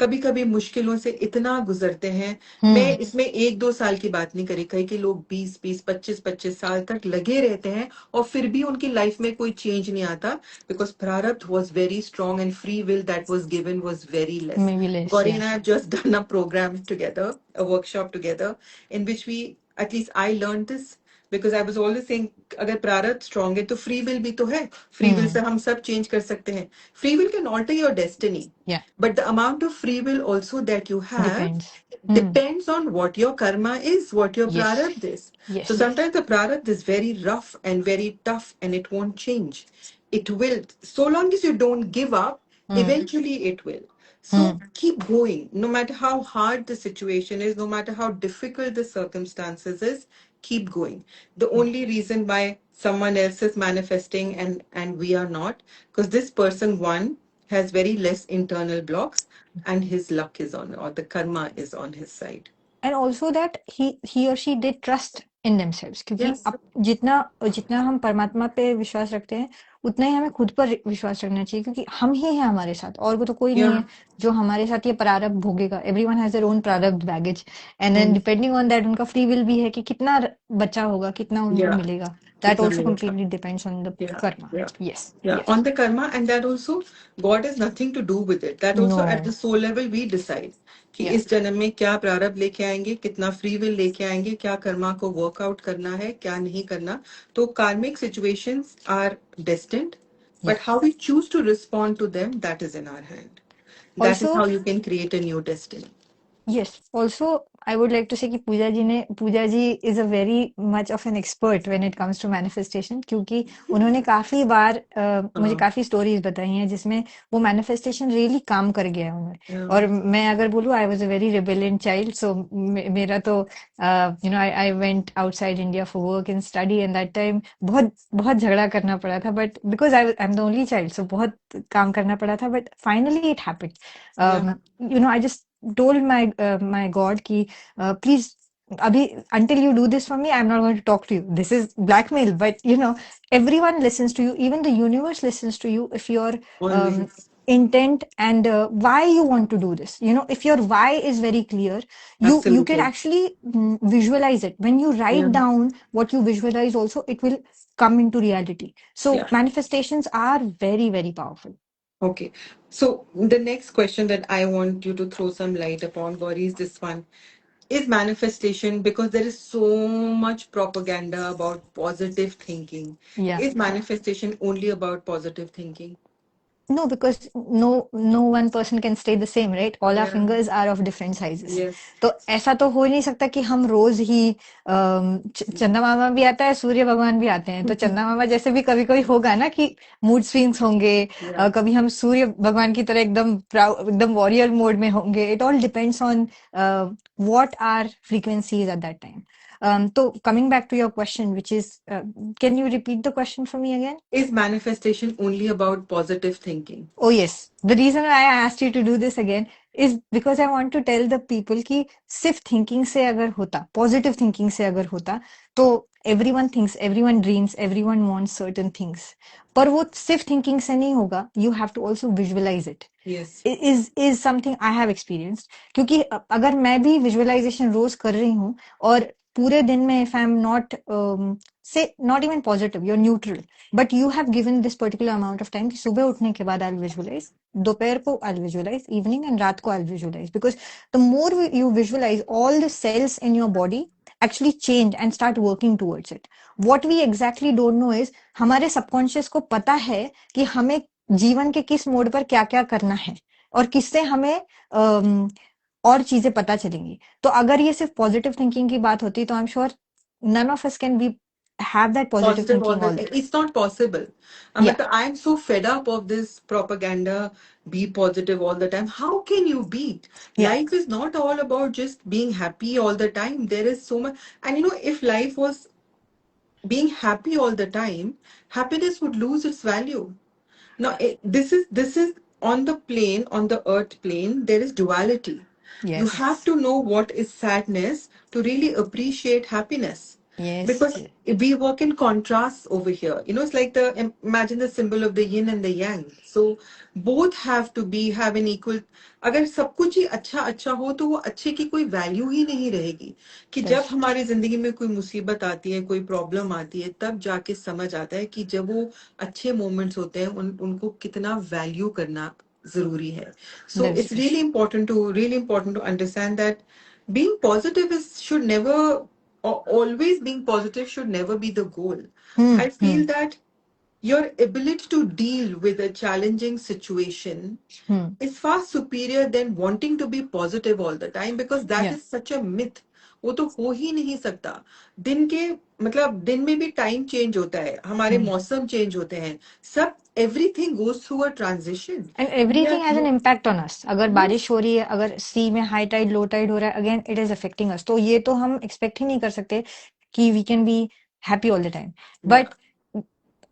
Speaker 1: कभी कभी मुश्किलों से इतना गुजरते हैं. मैं इसमें 1-2 साल की बात नहीं करी, कई के लोग 20-20, 25-25 साल तक लगे रहते हैं और फिर भी उनकी लाइफ में कोई चेंज नहीं आता, बिकॉज प्रारब्ध was very strong and free will that was given was very less.
Speaker 2: May be less,
Speaker 1: Gauri
Speaker 2: या
Speaker 1: and I have just done a program together, a workshop together, in which we, at least I learned this, because I was always saying अगर प्रारब्ध strong है तो free will भी तो है. Free will से हम सब change कर सकते हैं. Free will can alter your destiny.
Speaker 2: या
Speaker 1: But the amount of free will also that you have
Speaker 2: depends,
Speaker 1: depends on what your karma is, what your
Speaker 2: yes,
Speaker 1: prarabdha is. So
Speaker 2: yes,
Speaker 1: sometimes the prarabdha is very rough and very tough and it won't change. It will, so long as you don't give up, eventually it will. So keep going. No matter how hard the situation is, no matter how difficult the circumstances is, keep going. The
Speaker 2: Yeah.
Speaker 1: only reason why someone else is manifesting and we are not, because this person, one, has very less internal blocks, and his luck is on, or the karma is on his side.
Speaker 2: And also that he or she did trust in themselves, क्योंकि
Speaker 1: Yes.
Speaker 2: अब जितना जितना हम परमात्मा पे विश्वास रखते हैं उतना ही हमें खुद पर विश्वास रखना चाहिए, क्योंकि हम ही हैं हमारे साथ, और वो तो कोई नहीं
Speaker 1: Yeah.
Speaker 2: है जो हमारे साथ ये प्रारब्ध भोगेगा. Everyone has their own prarabdha baggage, and then
Speaker 1: Mm.
Speaker 2: Depending on that उनका फ्री विल भी है कि कितना बचा होगा, कितना उनको
Speaker 1: Yeah.
Speaker 2: मिलेगा. That
Speaker 1: Kitna
Speaker 2: also
Speaker 1: milega?
Speaker 2: Completely depends on the
Speaker 1: Yeah.
Speaker 2: Karma.
Speaker 1: Yeah.
Speaker 2: Yes.
Speaker 1: Yeah,
Speaker 2: yes.
Speaker 1: on the karma, and that also God has nothing to do with it. That
Speaker 2: no.
Speaker 1: also at the soul level we decide कि
Speaker 2: या.
Speaker 1: इस जन्म में क्या प्रारब्ध लेके आएंगे, कितना फ्री विल लेके आएंगे, क्या कर्मा को वर्कआउट करना है, क्या नहीं करना. तो karmic situations are destined,
Speaker 2: या.
Speaker 1: but how we choose to respond to them, that is in our hand. That is
Speaker 2: also
Speaker 1: how you can create a new destiny.
Speaker 2: Yes. Also, I would like to say कि पूजा जी is a very much of an expert when it comes to manifestation, क्योंकि उन्होंने काफी बार मुझे
Speaker 1: Uh,
Speaker 2: काफी stories बताई हैं जिसमें वो manifestation really काम कर गया है उन्हें.
Speaker 1: yeah.
Speaker 2: और मैं अगर बोलूँ, I was a very rebelliant child, so मेरा तो I went outside India for work and study, and that time बहुत बहुत झगड़ा करना पड़ा था, but because I'm the only child, so बहुत काम करना पड़ा था, but finally it happened.
Speaker 1: Yeah.
Speaker 2: I just told my God कि please अभी until you do this for me, I'm not going to talk to you. This is blackmail, but everyone listens to you. Even the universe listens to you if your
Speaker 1: Always.
Speaker 2: intent and why you want to do this. If your why is very clear, you can
Speaker 1: Absolutely.
Speaker 2: actually visualize it. When you
Speaker 1: Yeah.
Speaker 2: write down what you visualize, also it will come into reality. So
Speaker 1: Yeah.
Speaker 2: manifestations are very, very powerful.
Speaker 1: Okay. So the next question that I want you to throw some light upon, Gauri, is this one. Is manifestation, because there is so much propaganda about positive thinking,
Speaker 2: Yeah.
Speaker 1: is manifestation only about positive thinking?
Speaker 2: No, because no one person can stay the same, right? All our
Speaker 1: Yeah.
Speaker 2: fingers are of different sizes.
Speaker 1: Yes.
Speaker 2: तो ऐसा तो हो ही नहीं सकता कि हम रोज ही चंदा मामा भी आता है, सूर्य भगवान भी आते हैं, तो चंदा मामा जैसे भी कभी कभी होगा ना कि मूड स्विंग्स होंगे,
Speaker 1: Yeah.
Speaker 2: कभी हम सूर्य भगवान की तरह एकदम वॉरियर मोड में होंगे. It all depends on what are frequencies at that time. So coming back to your question, which is, can you repeat the question for me again?
Speaker 1: Is manifestation only about positive thinking?
Speaker 2: Oh yes. The reason why I asked you to do this again is because I want to tell the people कि सिर्फ thinking से अगर होता, positive thinking से अगर होता, तो everyone thinks, everyone dreams, everyone wants certain things. पर वो सिर्फ thinking से नहीं होगा. You have to also visualize it.
Speaker 1: Yes.
Speaker 2: Is something I have experienced. क्योंकि अगर मैं भी visualization रोज कर रही हूँ और पूरे दिन में if I'm not say not even positive, you're neutral, but you have given this particular amount of time कि सुबह उठने के बाद I'll visualize, दोपहर को I'll visualize, evening and रात को I'll visualize, because the more you visualize, all the cells in your body actually change and start working towards it. What we exactly don't know is हमारे subconscious को पता है कि हमें जीवन के किस मोड पर क्या क्या करना है और किससे हमें और चीजें पता चलेंगी. तो अगर ये सिर्फ पॉजिटिव थिंकिंग की बात होती तो I am sure none of us can be have that positive
Speaker 1: Positive all
Speaker 2: thinking
Speaker 1: the
Speaker 2: all the time.
Speaker 1: it's not possible.
Speaker 2: Yeah.
Speaker 1: I'm so fed up of this propaganda, be positive all the time. How can you beat?
Speaker 2: Yeah.
Speaker 1: Life is not all about just being happy all the time. There is so much, and if life was being happy all the time, happiness would lose its value. Now, this is on the plane, on the earth plane, there is duality. You
Speaker 2: Yes.
Speaker 1: have to know what is sadness to really appreciate happiness.
Speaker 2: Yes.
Speaker 1: Because we work in contrasts over here. It's like imagine the symbol of the yin and the yang. So both have to have an equal. अगर सब कुछ ही अच्छा अच्छा हो तो वो अच्छे की कोई वैल्यू ही नहीं रहेगी. कि जब
Speaker 2: Yes.
Speaker 1: हमारी जिंदगी में कोई मुसीबत आती है, कोई प्रॉब्लम आती है, तब जाके समझ आता है कि जब वो अच्छे मोमेंट्स होते हैं उनको कितना वैल्यू करना जरूरी है. So
Speaker 2: That's
Speaker 1: it's
Speaker 2: true.
Speaker 1: really important to understand that being positive should never, or always being positive should never be the goal. I feel that your ability to deal with a challenging situation is far superior than wanting to be positive all the time, because that
Speaker 2: Yeah.
Speaker 1: is such a myth. वो तो हो ही नहीं सकता. दिन के मतलब दिन में भी टाइम चेंज होता है, हमारे मौसम चेंज होते हैं, सब everything goes through a transition.
Speaker 2: And
Speaker 1: We
Speaker 2: everything
Speaker 1: are
Speaker 2: has an impact on us. अगर
Speaker 1: yes.
Speaker 2: बारिश हो रही है, अगर सी में हाई टाइड लो टाइड हो रहा है, अगेन इट इज अफेक्टिंग अस. तो ये तो हम एक्सपेक्ट ही नहीं कर सकते कि we can be happy all the time.
Speaker 1: Yeah.
Speaker 2: But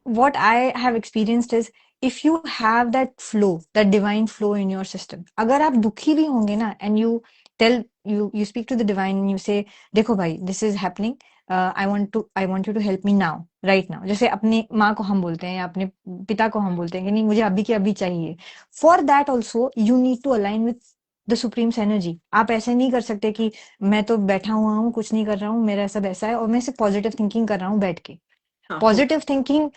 Speaker 2: what I have experienced is if you have that flow, that divine flow in your system, अगर आप दुखी भी होंगे ना and you speak to the divine and you say देखो भाई this is happening, I want you to help me now, right now. जैसे अपनी माँ को हम बोलते हैं या अपने पिता को हम बोलते हैं कि नहीं मुझे अभी के अभी चाहिए. For that also you need to align with the supreme's energy. आप ऐसे नहीं कर सकते कि मैं तो बैठा हुआ हूँ कुछ नहीं कर रहा हूँ मेरा सब ऐसा है और मैं सिर्फ पॉजिटिव थिंकिंग कर रहा हूँ बैठ के.
Speaker 1: हाँ,
Speaker 2: Positive thinking,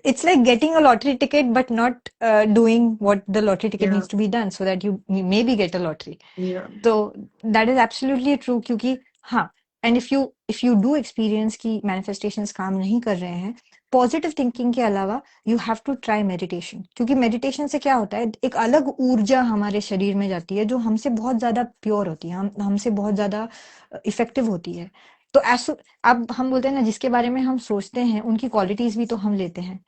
Speaker 2: it's like getting a lottery ticket, but not doing what the lottery ticket
Speaker 1: yeah,
Speaker 2: needs to be done so that you maybe get a lottery.
Speaker 1: yeah.
Speaker 2: So that is absolutely true क्योंकि हाँ. And if you do experience कि manifestations काम नहीं कर रहे हैं, positive thinking के अलावा you have to try meditation क्योंकि मेडिटेशन से क्या होता है एक अलग ऊर्जा हमारे शरीर में जाती है जो हमसे बहुत ज्यादा प्योर होती है हमसे बहुत ज्यादा इफेक्टिव होती है. तो ऐसा अब हम बोलते हैं ना जिसके बारे में हम सोचते हैं उनकी क्वालिटीज भी तो हम लेते हैं.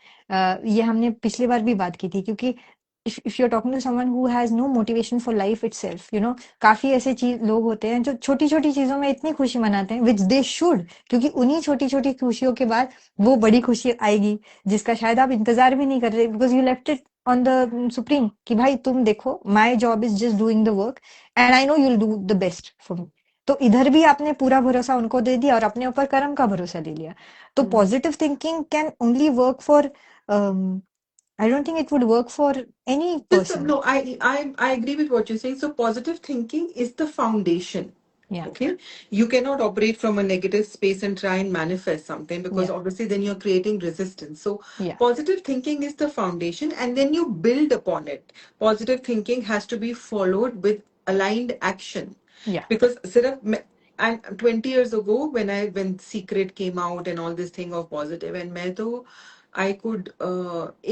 Speaker 2: ये हमने पिछली बार भी बात की थी क्योंकि if you're talking to someone who has no motivation for life itself, काफी ऐसे चीज लोग होते हैं जो छोटी छोटी चीजों में इतनी खुशी मनाते हैं which they should, क्योंकि उन्हीं छोटी छोटी खुशियों के बाद वो बड़ी खुशी आएगी जिसका शायद आप इंतजार भी नहीं कर रहे because you left it on the supreme कि भाई तुम देखो my job is just doing the work and I know you'll do the best for me. तो इधर भी आपने पूरा भरोसा उनको दे दिया और अपने ऊपर कर्म का भरोसा ले लिया. तो
Speaker 1: Mm.
Speaker 2: Positive thinking can only work for, I don't think it would work for any
Speaker 1: So,
Speaker 2: person.
Speaker 1: no, I agree with what you're saying. So positive thinking is the foundation.
Speaker 2: Yeah,
Speaker 1: Okay. You cannot operate from a negative space and try and manifest something because
Speaker 2: yeah,
Speaker 1: obviously then you're creating resistance. So
Speaker 2: yeah,
Speaker 1: positive thinking is the foundation and then you build upon it. Positive thinking has to be followed with aligned action.
Speaker 2: yeah.
Speaker 1: Because and 20 years ago when Secret came out and all this thing of positive and मैं तो I could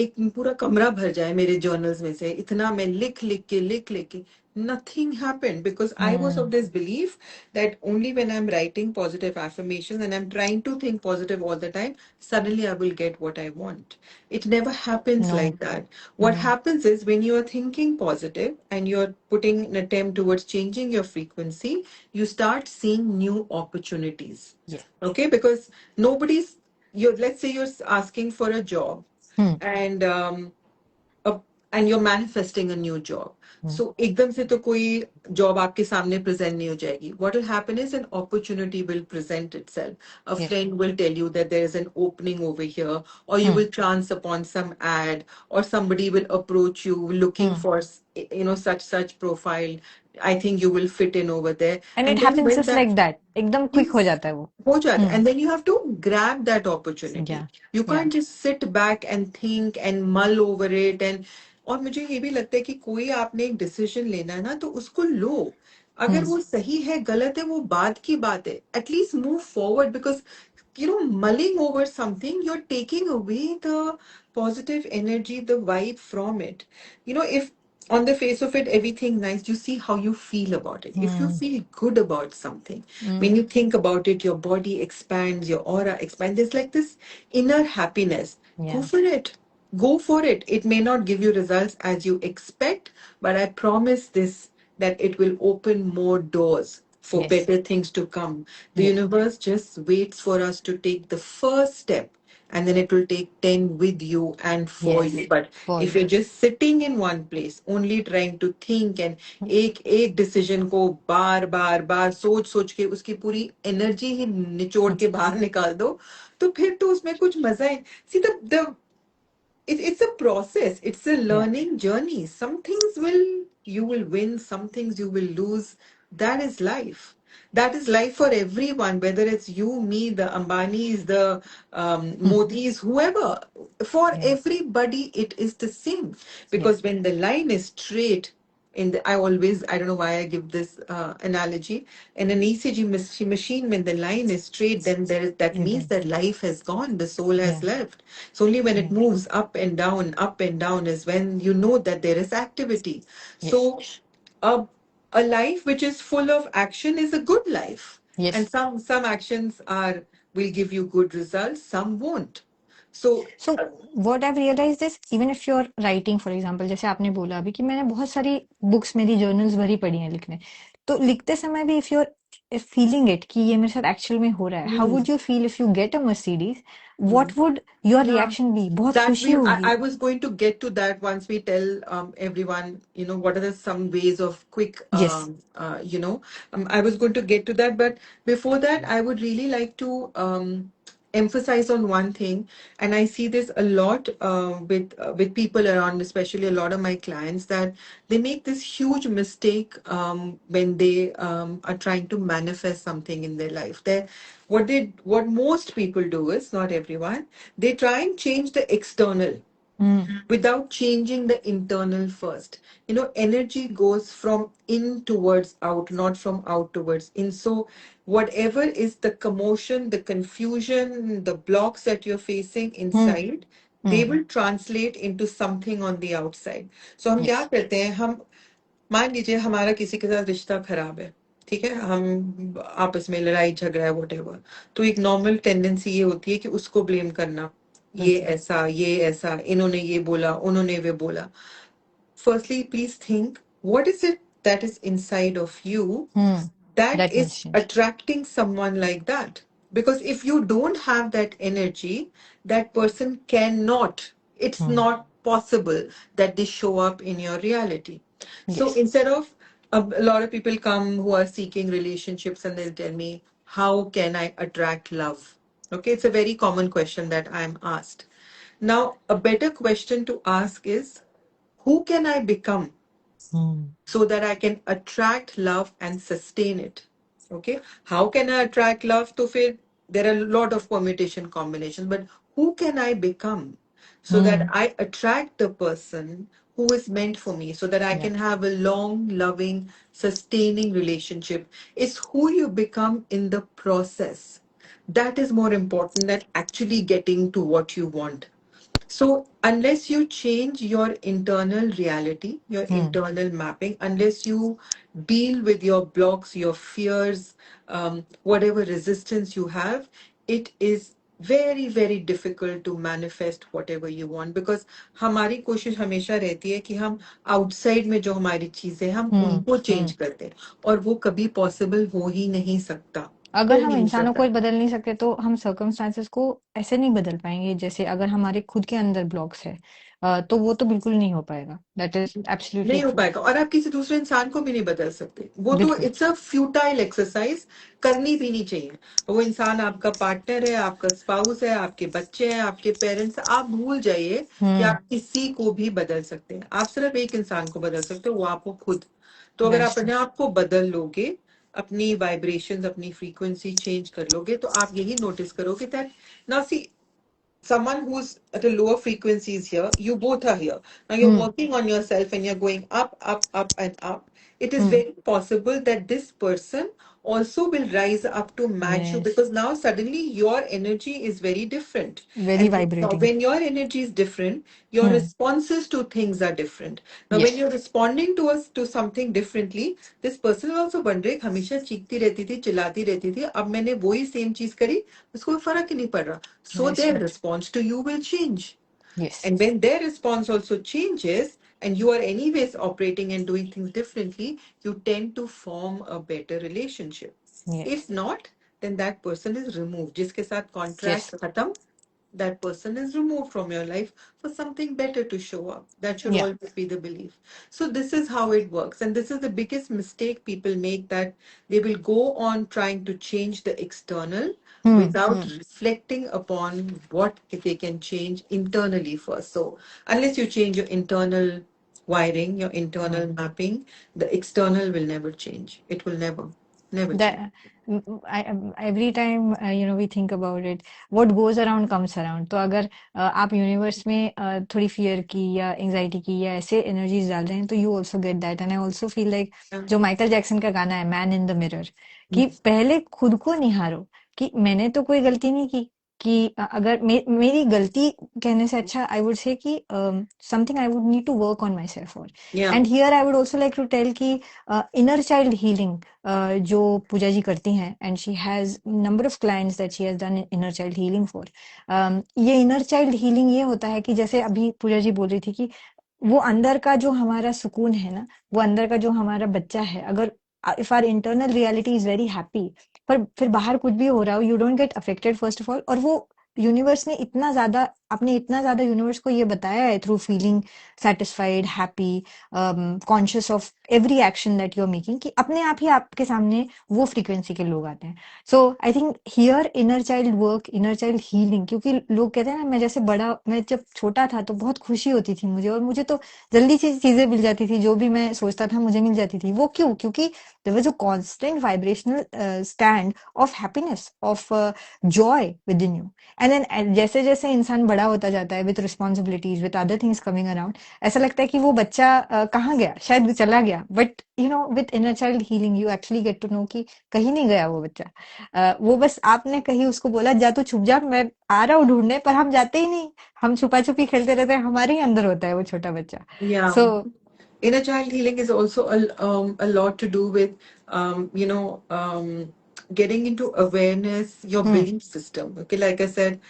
Speaker 1: एक पूरा कमरा भर जाए मेरे journals में से इतना मैं लिख लिख के nothing happened because I was of
Speaker 2: Mm,
Speaker 1: this belief that only when I'm writing positive affirmations and I'm trying to think positive all the time, suddenly I will get what I want. It never happens
Speaker 2: no.
Speaker 1: like that. What
Speaker 2: Mm,
Speaker 1: happens is when you are thinking positive and you're putting an attempt towards changing your frequency, you start seeing new opportunities.
Speaker 2: yeah.
Speaker 1: Okay, because nobody's you let's say you're asking for a job
Speaker 2: Hmm,
Speaker 1: and a, and you're manifesting a new job.
Speaker 2: hmm,
Speaker 1: So एकदम से तो कोई job आपके सामने present नहीं हो जाएगी. What will happen is an opportunity will present itself. A
Speaker 2: yeah.
Speaker 1: friend will tell you that there is an opening over here, or you
Speaker 2: Hmm,
Speaker 1: will chance upon some ad, or somebody will approach you looking
Speaker 2: hmm.
Speaker 1: for such profile. I think you will fit in over there.
Speaker 2: And it
Speaker 1: And then
Speaker 2: happens
Speaker 1: when
Speaker 2: just
Speaker 1: that
Speaker 2: like that. एकदम quick हो
Speaker 1: yes,
Speaker 2: जाता है वो.
Speaker 1: हो जाता
Speaker 2: Hmm,
Speaker 1: and then you have to grab that opportunity.
Speaker 2: yeah,
Speaker 1: You
Speaker 2: yeah.
Speaker 1: can't just sit back and think and mull over it and और मुझे ये भी लगता है कि कोई आपने एक डिसीजन लेना है ना तो उसको लो.
Speaker 2: Hmm,
Speaker 1: अगर वो सही है गलत है वो बात की बात है. At least move forward because mulling over something, you're taking away the positive energy, the vibe from it. If on the face of it, everything nice, you see how you feel about it. If you
Speaker 2: hmm,
Speaker 1: feel good about something,
Speaker 2: hmm.
Speaker 1: when you think about it, your body expands, your aura expands. There's like this inner happiness. Go
Speaker 2: Yeah,
Speaker 1: for it. Go for it. It may not give you results as you expect, but I promise this that it will open more doors for
Speaker 2: yes,
Speaker 1: better things to come. The
Speaker 2: yeah,
Speaker 1: universe just waits for us to take the first step and then it will take 10 with you and for you.
Speaker 2: yes,
Speaker 1: But
Speaker 2: for
Speaker 1: if
Speaker 2: you.
Speaker 1: you're just sitting in one place, only trying to think and
Speaker 2: Hmm,
Speaker 1: एक एक decision को बार बार बार सोच सोच के उसकी पूरी energy ही निचोड़
Speaker 2: hmm,
Speaker 1: के बाहर निकाल दो तो फिर तो उसमें कुछ मजा है. See the it's a process, it's a
Speaker 2: yeah.
Speaker 1: learning journey. Some things you will win, some things you will lose. That is life. That is life for everyone, whether it's you, me, the Ambanis, the
Speaker 2: Hmm,
Speaker 1: Modis, whoever. For
Speaker 2: yeah,
Speaker 1: everybody, it is the same.
Speaker 2: yeah.
Speaker 1: Because when the line is straight, I don't know why I give this analogy. In an ECG machine, when the line is straight, then that
Speaker 2: You're
Speaker 1: means
Speaker 2: done.
Speaker 1: that life has gone, the soul has
Speaker 2: Yeah,
Speaker 1: left. So only when it
Speaker 2: yeah,
Speaker 1: moves up and down is when you know that there is activity.
Speaker 2: yes,
Speaker 1: So a, a life which is full of action is a good life. And
Speaker 2: yes.
Speaker 1: some actions will give you good results, some won't. So
Speaker 2: So what I've realized is even if you're writing for example जैसे आपने बोला अभी कि मैंने बहुत सारी books मेरी journals भरी पड़ी हैं लिखने तो लिखते समय भी if you're feeling it कि ये मेरे साथ actual में हो रहा है, how
Speaker 1: Hmm.
Speaker 2: would you feel if you get a Mercedes?
Speaker 1: Hmm.
Speaker 2: What would your
Speaker 1: Yeah.
Speaker 2: reaction be? बहुत
Speaker 1: That
Speaker 2: खुशी
Speaker 1: I
Speaker 2: होगी.
Speaker 1: was going to get to that once we tell everyone, what are some ways of quick,
Speaker 2: Yes.
Speaker 1: I was going to get to that, but before that, I would really like to emphasize on one thing, and I see this a lot with people around, especially a lot of my clients, that they make this huge mistake when they are trying to manifest something in their life. What most people do is, not everyone, they try and change the external
Speaker 2: Mm.
Speaker 1: without changing the internal first. Energy goes from in towards out, not from out towards in. So, whatever is the commotion, the confusion, the blocks that you're facing
Speaker 2: Mm.
Speaker 1: inside, they
Speaker 2: Mm.
Speaker 1: will translate into something on the outside. So, हम क्या
Speaker 2: Yes.
Speaker 1: करते हैं? हम मान लीजिए हमारा किसी के साथ रिश्ता खराब है, ठीक है, हम आपस में लड़ाई झगड़ा है whatever, तो एक नॉर्मल टेंडेंसी ये होती है कि उसको ब्लेम करना, ये ऐसा इन्होंने ये बोला उन्होंने वे बोला. Firstly, please think, what is it that is inside of you
Speaker 2: Mm.
Speaker 1: that
Speaker 2: That needs
Speaker 1: is
Speaker 2: change.
Speaker 1: attracting someone like that? Because if you don't have that energy, that person cannot, it's
Speaker 2: Mm.
Speaker 1: not possible that they show up in your reality. So
Speaker 2: Yes.
Speaker 1: instead of a lot of people come who are seeking relationships and they'll tell me, how can I attract love? Okay, it's a very common question that I'm asked. Now, a better question to ask is, who can I become
Speaker 2: Mm.
Speaker 1: so that I can attract love and sustain it? Okay. How can I attract love to feel? There are a lot of permutation combinations, but who can I become so that
Speaker 2: Mm.
Speaker 1: I attract the person who is meant for me so that I
Speaker 2: Yeah.
Speaker 1: can have a long, loving, sustaining relationship? Is who you become in the process. That is more important than actually getting to what you want. So, unless you change your internal reality, your
Speaker 2: Mm.
Speaker 1: internal mapping, unless you deal with your blocks, your fears, whatever resistance you have, it is very, very difficult to manifest whatever you want. Because हमारी कोशिश हमेशा रहती है कि हम outside में जो हमारी चीजें हम
Speaker 2: Mm.
Speaker 1: उनको change
Speaker 2: Mm.
Speaker 1: करते हैं, और वो कभी possible हो ही नहीं सकता.
Speaker 2: अगर
Speaker 1: हो
Speaker 2: हम
Speaker 1: ही नहीं
Speaker 2: इंसानों को
Speaker 1: सकता.
Speaker 2: ही बदल नहीं सकते तो हम सर्कमस्टांसेस को ऐसे नहीं बदल पाएंगे जैसे अगर हमारे खुद के अंदर ब्लॉक्स है तो वो तो बिल्कुल नहीं हो पाएगा. दैट इज एब्सोल्युटली
Speaker 1: नहीं हो
Speaker 2: ट्रू.
Speaker 1: पाएगा, और आप किसी दूसरे इंसान को भी नहीं बदल सकते. वो तो
Speaker 2: बिल्कुल.
Speaker 1: It's a futile exercise. करनी भी नहीं चाहिए. वो इंसान आपका पार्टनर है, आपका स्पाउस है, आपके बच्चे हैं, आपके पेरेंट्स. आप भूल जाइए कि
Speaker 2: हम्म.
Speaker 1: आप किसी को भी बदल सकते हैं. आप सिर्फ एक इंसान को बदल सकते हो, वो आपको खुद. तो अगर
Speaker 2: दैट
Speaker 1: आप
Speaker 2: इज ट्रू.
Speaker 1: अपने आप को बदल लोगे, अपनी वाइब्रेशंस, अपनी फ्रीक्वेंसी चेंज कर लोगे, तो आप यही नोटिस करोगे that now see, someone who's at a lower frequency is here, you both are here. Now you're
Speaker 2: hmm.
Speaker 1: working on yourself and you're going up, up, up, and up. It is
Speaker 2: hmm.
Speaker 1: very possible that this person also will rise up to match you,
Speaker 2: yes.
Speaker 1: because now suddenly your energy is very different.
Speaker 2: Very
Speaker 1: And now,
Speaker 2: vibrating.
Speaker 1: when your energy is different, your
Speaker 2: hmm.
Speaker 1: responses to things are different. Now, when
Speaker 2: yes.
Speaker 1: you're responding to us to something differently, this person is also wondering, हमेशा चीखती रहती थी, चिल्लाती रहती थी, अब मैंने वही same चीज करी, उसको फर्क ही नहीं पड़ रहा. So
Speaker 2: that is
Speaker 1: their
Speaker 2: right.
Speaker 1: response to you will change.
Speaker 2: Yes.
Speaker 1: And when their response also changes, and you are anyways operating and doing things differently, you tend to form a better relationship.
Speaker 2: Yes.
Speaker 1: If not, then that person is removed. जिसके साथ
Speaker 2: yes.
Speaker 1: contract खत्म, that person is removed from your life for something better to show up. That should
Speaker 2: या.
Speaker 1: always be the belief. So this is how it works. And this is the biggest mistake people make, that they will go on trying to change the external
Speaker 2: hmm.
Speaker 1: without
Speaker 2: hmm.
Speaker 1: reflecting upon what they can change internally first. So unless you change your internal wiring, your
Speaker 2: hmm.
Speaker 1: internal mapping, the external will never change. It will never change.
Speaker 2: That every time we think about it, what goes around comes around. तो अगर आप universe में थोड़ी fear की या anxiety की या ऐसे एनर्जीज डाल रहे हैं तो you also get that. And I also feel like
Speaker 1: Yeah.
Speaker 2: जो माइकल जैक्सन का गाना है मैन इन द मिरर, कि पहले खुद को निहारो कि मैंने तो कोई गलती नहीं की. कि अगर मेरी गलती कहने से अच्छा आई वुड से कि something I would need to work on myself for.
Speaker 1: Yeah.
Speaker 2: And here I would also like to tell कि इनर चाइल्ड हीलिंग जो पूजा जी करती हैं, and she has number of clients that she has done inner child healing for. ये inner child healing ये होता है कि जैसे अभी पूजा जी बोल रही थी कि वो अंदर का जो हमारा सुकून है ना, वो अंदर का जो हमारा बच्चा है, अगर if our internal reality is very happy, पर फिर बाहर कुछ भी हो रहा हो, you don't get affected first of all. और वो यूनिवर्स ने इतना ज्यादा, आपने इतना ज्यादा यूनिवर्स को ये बताया है through feeling satisfied, happy, conscious of every action that you are making, कि अपने आप ही आपके सामने वो फ्रीक्वेंसी के लोग आते हैं. So I think here inner child work, inner child healing, क्योंकि लोग कहते हैं ना, मैं जब छोटा था तो बहुत खुशी होती थी मुझे, और मुझे तो जल्दी से चीजें मिल जाती थी, जो भी मैं सोचता था मुझे मिल जाती थी. वो क्यों? क्योंकि there was a constant vibrational stand of happiness, of joy within you. And then जैसे जैसे इंसान बड़ा होता जाता है, with responsibilities, with other things coming around, ऐसा लगता है कि वो बच्चा कहाँ गया, शायद वो चला गया. But you know, with inner child healing you actually get to know कि कहीं नहीं गया वो बच्चा. वो बस आपने कहीं उसको बोला जा, तू छुप जा, मैं आ रहा हूँ ढूंढने, पर हम जाते ही नहीं. हम छुपा छुपी खेलते रहते हैं, हमारे ही अंदर होता है वो छोटा बच्चा.
Speaker 1: Yeah.
Speaker 2: So
Speaker 1: Inner child healing is also a lot to do with, getting into awareness, your belief system. Okay, like I said,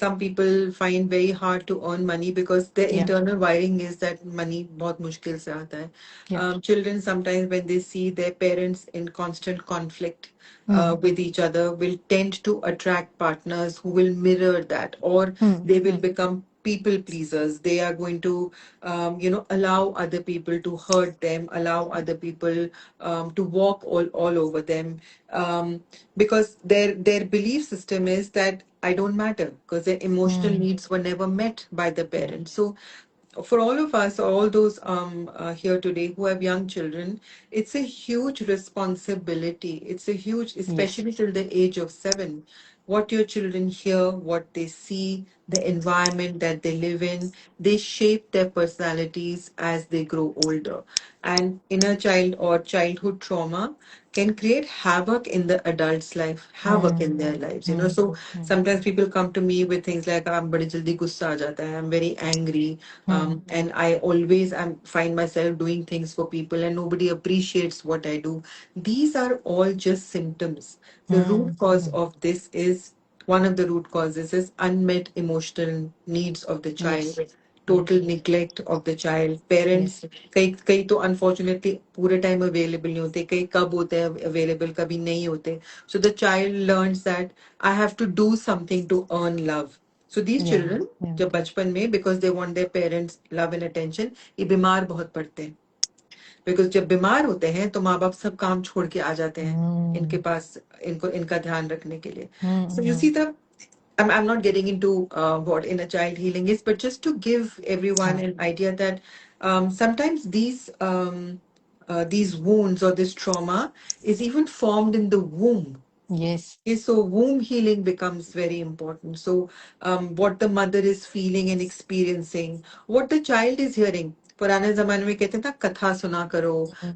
Speaker 1: some people find very hard to earn money because their
Speaker 2: या
Speaker 1: internal wiring is that money बहुत मुश्किल से आता है.
Speaker 2: या
Speaker 1: Children sometimes when they see their parents in constant conflict with each other will tend to attract partners who will mirror that, or they will become people pleasers. They are going to allow other people to hurt them, allow other people to walk all over them, because their belief system is that I don't matter, because their emotional needs were never met by the parents. So for all of us, all those here today who have young children, it's a huge responsibility. It's a huge,
Speaker 2: yes.
Speaker 1: especially till the age of 7. What your children hear, what they see, the environment that they live in, they shape their personalities as they grow older. And inner child or childhood trauma can create havoc in the adult's life, havoc in their lives. So sometimes people come to me with things like, I'm badi jaldi gussa aa jata hai, I'm very angry, and I always find myself doing things for people and nobody appreciates what I do. These are all just symptoms. The root cause of this is, one of the root causes is unmet emotional needs of the
Speaker 2: yes.
Speaker 1: child, total
Speaker 2: yes.
Speaker 1: neglect of the child. Parents,
Speaker 2: yes.
Speaker 1: कई कई तो unfortunately पूरे time available नहीं होते, कई कब होते हैं अवेलेबल, कभी नहीं होते. So the child learns that I have to do something to earn love. So these
Speaker 2: या
Speaker 1: children
Speaker 2: या
Speaker 1: जब बचपन में, because they want their parents love and attention, ये बीमार बहुत पड़ते हैं. बिकॉज जब बीमार होते हैं तो माँ बाप सब काम छोड़ के आ जाते हैं इनके पास, इनका ध्यान रखने के लिए. So you see the, I'm not getting into what inner child healing is, but just to give everyone
Speaker 2: हाँ.
Speaker 1: an idea that sometimes these wounds or this trauma is even formed in the womb.
Speaker 2: Yes.
Speaker 1: Okay, so womb healing becomes very important. So, what the mother is feeling and experiencing, what the child is hearing. पुराने जमाने में कहते थे ना, कथा सुना करो,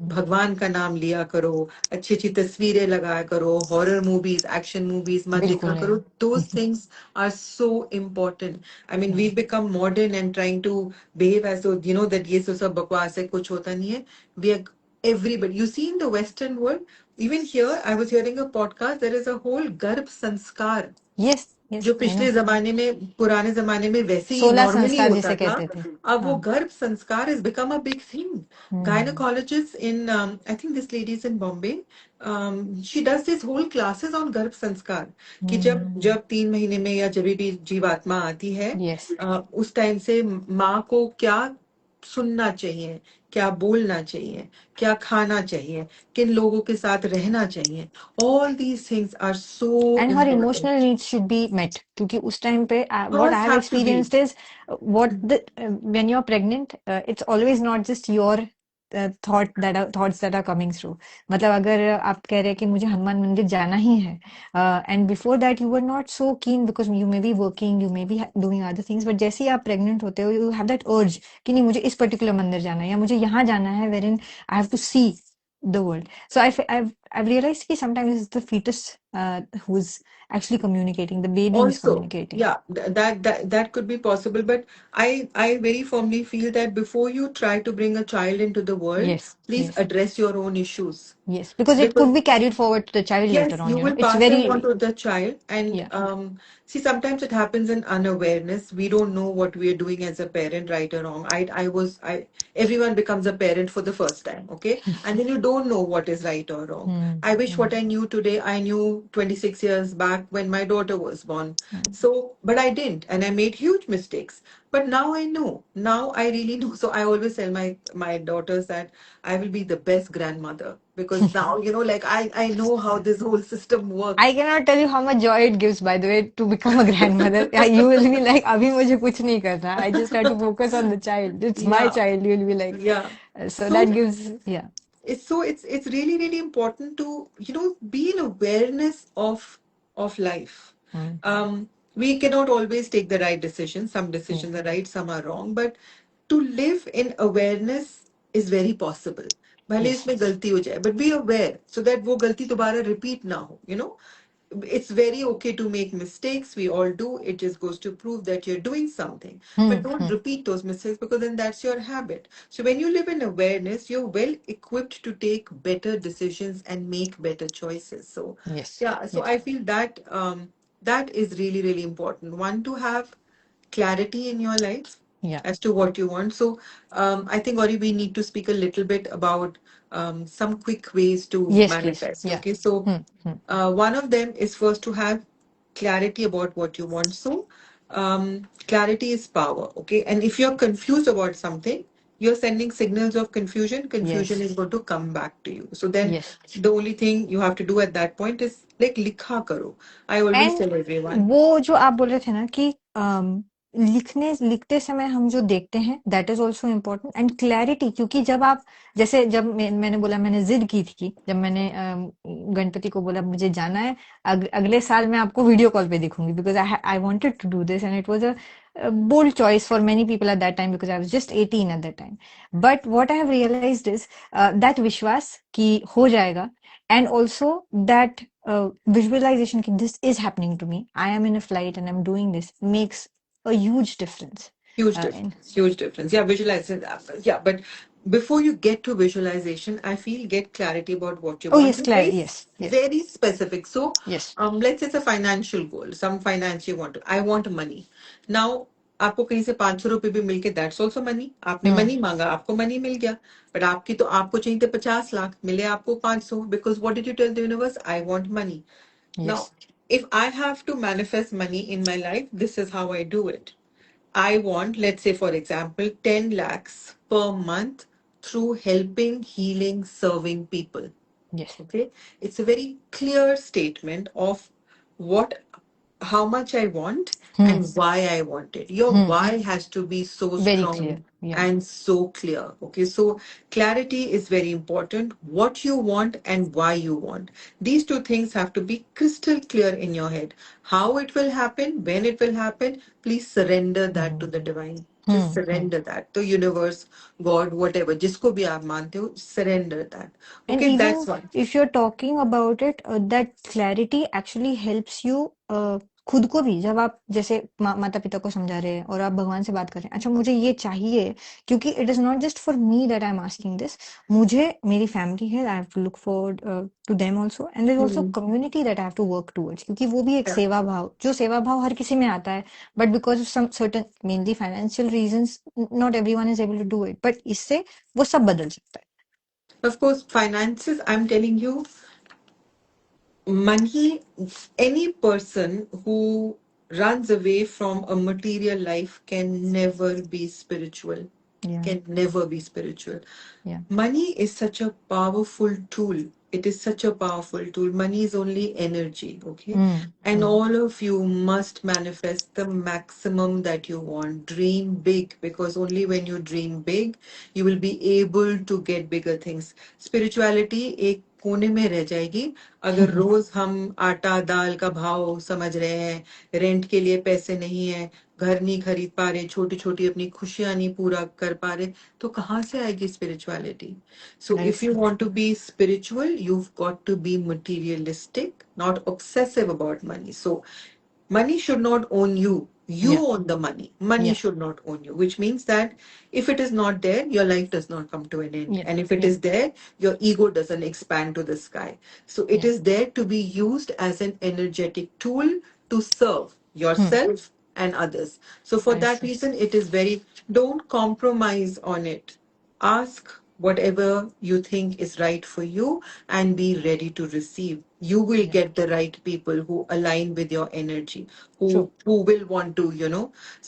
Speaker 1: भगवान का नाम लिया करो, अच्छी अच्छी तस्वीरें लगाया करो, हॉरर मूवीज, एक्शन मूवीज मत
Speaker 2: बिल्कुल
Speaker 1: देखा
Speaker 2: नहीं.
Speaker 1: करो. Those things are so important. I mean, we've become modern and trying to behave as though that ये तो सब बकवास है, कुछ होता नहीं है. We are everybody. You see in the Western world, even here, I was hearing a podcast. There is a whole Garbh Sanskar,
Speaker 2: yes. Yes.
Speaker 1: जो
Speaker 2: आई नो.
Speaker 1: पिछले जमाने में, पुराने जमाने में वैसे ही
Speaker 2: 16
Speaker 1: नॉर्मली
Speaker 2: संस्कार
Speaker 1: होता
Speaker 2: जिसे
Speaker 1: था.
Speaker 2: कहते थे.
Speaker 1: अब वो
Speaker 2: हाँ.
Speaker 1: गर्भ संस्कार has become a big thing. Gynecologists in, I think this lady is in Bombay. She does this whole classes on गर्भ संस्कार, कि जब जब 3 महीने में या जब भी जीवात्मा आती है,
Speaker 2: यस.
Speaker 1: उस टाइम से माँ को क्या सुनना चाहिए, क्या बोलना चाहिए, क्या खाना चाहिए, किन लोगों के साथ रहना चाहिए. All these things are so
Speaker 2: And her
Speaker 1: important.
Speaker 2: emotional needs should be met, क्योंकि उस टाइम पे what I
Speaker 1: First
Speaker 2: have
Speaker 1: have to be.
Speaker 2: experienced is what the when you're pregnant, it's always not just your thoughts that are coming through. मतलब अगर आप कह रहे हैं कि मुझे हनुमान मंदिर जाना ही है, and before that you were not so keen because you may be working, you may be doing other things, but जैसे ही आप pregnant होते हो, you have that urge कि नहीं, मुझे इस particular मंदिर जाना है, या मुझे यहाँ जाना है, wherein I have to see the world. So I've realized that sometimes it's the fetus who's actually communicating, the baby who's
Speaker 1: Also,
Speaker 2: communicating.
Speaker 1: yeah, that could be possible, but I very firmly feel that before you try to bring a child into the world,
Speaker 2: Yes,
Speaker 1: please
Speaker 2: yes,
Speaker 1: address your own issues.
Speaker 2: yes. Because it could
Speaker 1: Because
Speaker 2: be carried forward to the child later
Speaker 1: yes,
Speaker 2: on,
Speaker 1: you
Speaker 2: you know.
Speaker 1: will
Speaker 2: It's
Speaker 1: pass them on
Speaker 2: very,
Speaker 1: to the child. And
Speaker 2: yeah.
Speaker 1: see, sometimes it happens in unawareness. We don't know what we are doing as a parent, right or wrong. Everyone becomes a parent for the first time, okay? And then you don't know what is right or wrong.
Speaker 2: Hmm,
Speaker 1: I wish
Speaker 2: hmm,
Speaker 1: what I knew today, I knew 26 years back when my daughter was born.
Speaker 2: hmm.
Speaker 1: So, but I didn't, and I made huge mistakes. But now I know. Now I really know. So I always tell my daughters that I will be the best grandmother because now, like I know how this whole system
Speaker 2: I
Speaker 1: works.
Speaker 2: cannot tell you how much joy it gives, by the way, to become a grandmother. You will be like, अभी मुझे कुछ नहीं करना. I just have to focus on the child. It's my
Speaker 1: Yeah,
Speaker 2: child. You'll be like,
Speaker 1: yeah.
Speaker 2: so that
Speaker 1: So
Speaker 2: gives, yeah.
Speaker 1: it's really really important to be in awareness of life.
Speaker 2: Hmm.
Speaker 1: We cannot always take the right decision. Some
Speaker 2: Yeah.
Speaker 1: decisions are right, some are wrong, but to live in awareness is very possible. भले
Speaker 2: Yes.
Speaker 1: इसमें गलती हो जाए, but be aware so that वो गलती दोबारा repeat ना हो. It's very okay to make mistakes. We all do. It just goes to prove that you're doing something.
Speaker 2: Hmm.
Speaker 1: But don't
Speaker 2: Hmm.
Speaker 1: repeat those mistakes because then that's your habit. So when you live in awareness, you're well equipped to take better decisions and make better choices. So
Speaker 2: Yes.
Speaker 1: yeah, so
Speaker 2: Yes.
Speaker 1: I feel that that is really, really important. One, to have clarity in your life
Speaker 2: Yeah.
Speaker 1: as to what you want. So I think, Ori, we need to speak a little bit about some quick ways to
Speaker 2: Yes, please.
Speaker 1: manifest.
Speaker 2: Yeah.
Speaker 1: Okay, so
Speaker 2: Hmm. Hmm.
Speaker 1: one of them is first to have clarity about what you want. So, clarity is power, okay? And if you're confused about something, you're sending signals of confusion. Confusion
Speaker 2: Yes.
Speaker 1: is going to come back to you. So then,
Speaker 2: Yes.
Speaker 1: the only thing you have to do at that point is like likha karo. I always
Speaker 2: and
Speaker 1: tell everyone.
Speaker 2: वो जो आप बोल रहे थे ना कि लिखते समय हम जो देखते हैं that is also important and clarity क्योंकि जब आप जैसे जब मैंने बोला मैंने जिद की थी कि जब मैंने गणपति को बोला मुझे जाना है अगले साल मैं आपको वीडियो कॉल पे दिखूंगी because I wanted to do this and it was a bold choice for many people at that time because I was just 18 at that time. But what I have realized is that vishwas कि हो जाएगा and also that visualization कि this is happening to me. I am in a flight and I'm doing this makes a huge difference.
Speaker 1: Huge
Speaker 2: And
Speaker 1: difference, huge difference. Yeah, visualization. Yeah, but before you get to visualization, I feel get clarity about what you
Speaker 2: oh
Speaker 1: want.
Speaker 2: yes,
Speaker 1: Be
Speaker 2: Claire,
Speaker 1: very,
Speaker 2: yes, yes,
Speaker 1: very specific. So,
Speaker 2: yes,
Speaker 1: let's say it's a financial goal, some finance you want to. I want money. Now, आपको कहीं से 500 रुपए भी मिल के that's also money. आपने
Speaker 2: hmm,
Speaker 1: money मांगा, आपको money मिल गया. बट आपको चाहिए थे 50 लाख, मिले आपको 500. Because what did you tell the universe? I want money. Now,
Speaker 2: yes,
Speaker 1: if I have to manifest money in my life, this is how I do it. I want, let's say, for example, 10 lakhs per month through helping, healing, serving people.
Speaker 2: yes,
Speaker 1: Okay. It's a very clear statement of what, how much I want
Speaker 2: hmm,
Speaker 1: and why I want it. Your
Speaker 2: hmm,
Speaker 1: why has to be so
Speaker 2: very clear,
Speaker 1: strong
Speaker 2: yeah,
Speaker 1: and so clear. Okay. So clarity is very important. What you want and why you want. These two things have to be crystal clear in your head. How it will happen, when it will happen, please surrender that to
Speaker 2: hmm,
Speaker 1: the divine. Just
Speaker 2: hmm, hmm.
Speaker 1: surrender that. The universe, God, whatever, जिसको भी आप मानते हो, surrender that.
Speaker 2: And
Speaker 1: Okay, that's
Speaker 2: even
Speaker 1: one.
Speaker 2: if you're talking about it, that clarity actually helps you खुद को भी जब आप जैसे माता पिता को समझा रहे हैं और आप भगवान से बात कर रहे हैं अच्छा मुझे ये चाहिए क्योंकि it is not just for me that I am asking this मुझे मेरी फैमिली है I have to look forward to them also and there is also
Speaker 1: Hmm.
Speaker 2: Community that I have to work towards क्योंकि वो भी एक
Speaker 1: Yeah.
Speaker 2: सेवा भाव जो सेवा भाव हर किसी में आता है but because of some certain mainly financial reasons not everyone is able to do it but इससे वो सब बदल सकता है
Speaker 1: Of course, finances, I'm telling you, money, any person who runs away from a material life can never be spiritual,
Speaker 2: yeah
Speaker 1: can never be spiritual.
Speaker 2: yeah
Speaker 1: Money is such a powerful tool. It is such a powerful tool. Money is only energy, okay?
Speaker 2: mm,
Speaker 1: And
Speaker 2: mm.
Speaker 1: all of you must manifest the maximum that you want. Dream big because only when you dream big, you will be able to get bigger things. Spirituality एक कोने में रह जाएगी अगर रोज हम आटा दाल का भाव समझ रहे हैं, रेंट के लिए पैसे नहीं है, घर नहीं खरीद पा रहे, छोटी छोटी अपनी खुशियां नहीं पूरा कर पा रहे, तो कहाँ से आएगी spirituality? So
Speaker 2: That is
Speaker 1: if you
Speaker 2: true.
Speaker 1: Want to be spiritual, you've got to be materialistic, not obsessive about money. So money should not own you. You
Speaker 2: Yeah.
Speaker 1: own the money. Money
Speaker 2: Yeah.
Speaker 1: should not own you, which means that if it is not there, your life does not come to an end.
Speaker 2: Yeah.
Speaker 1: And if it
Speaker 2: Yeah.
Speaker 1: is there, your ego doesn't expand to the sky. So it
Speaker 2: Yeah.
Speaker 1: is there to be used as an energetic tool to serve
Speaker 2: Hmm.
Speaker 1: yourself and others. So for
Speaker 2: That is
Speaker 1: that
Speaker 2: true.
Speaker 1: reason, it is very, don't compromise on it. Ask whatever you think is right for you and be ready to receive. You will
Speaker 2: Yeah.
Speaker 1: get the right people who align with your energy,
Speaker 2: True.
Speaker 1: who will want to,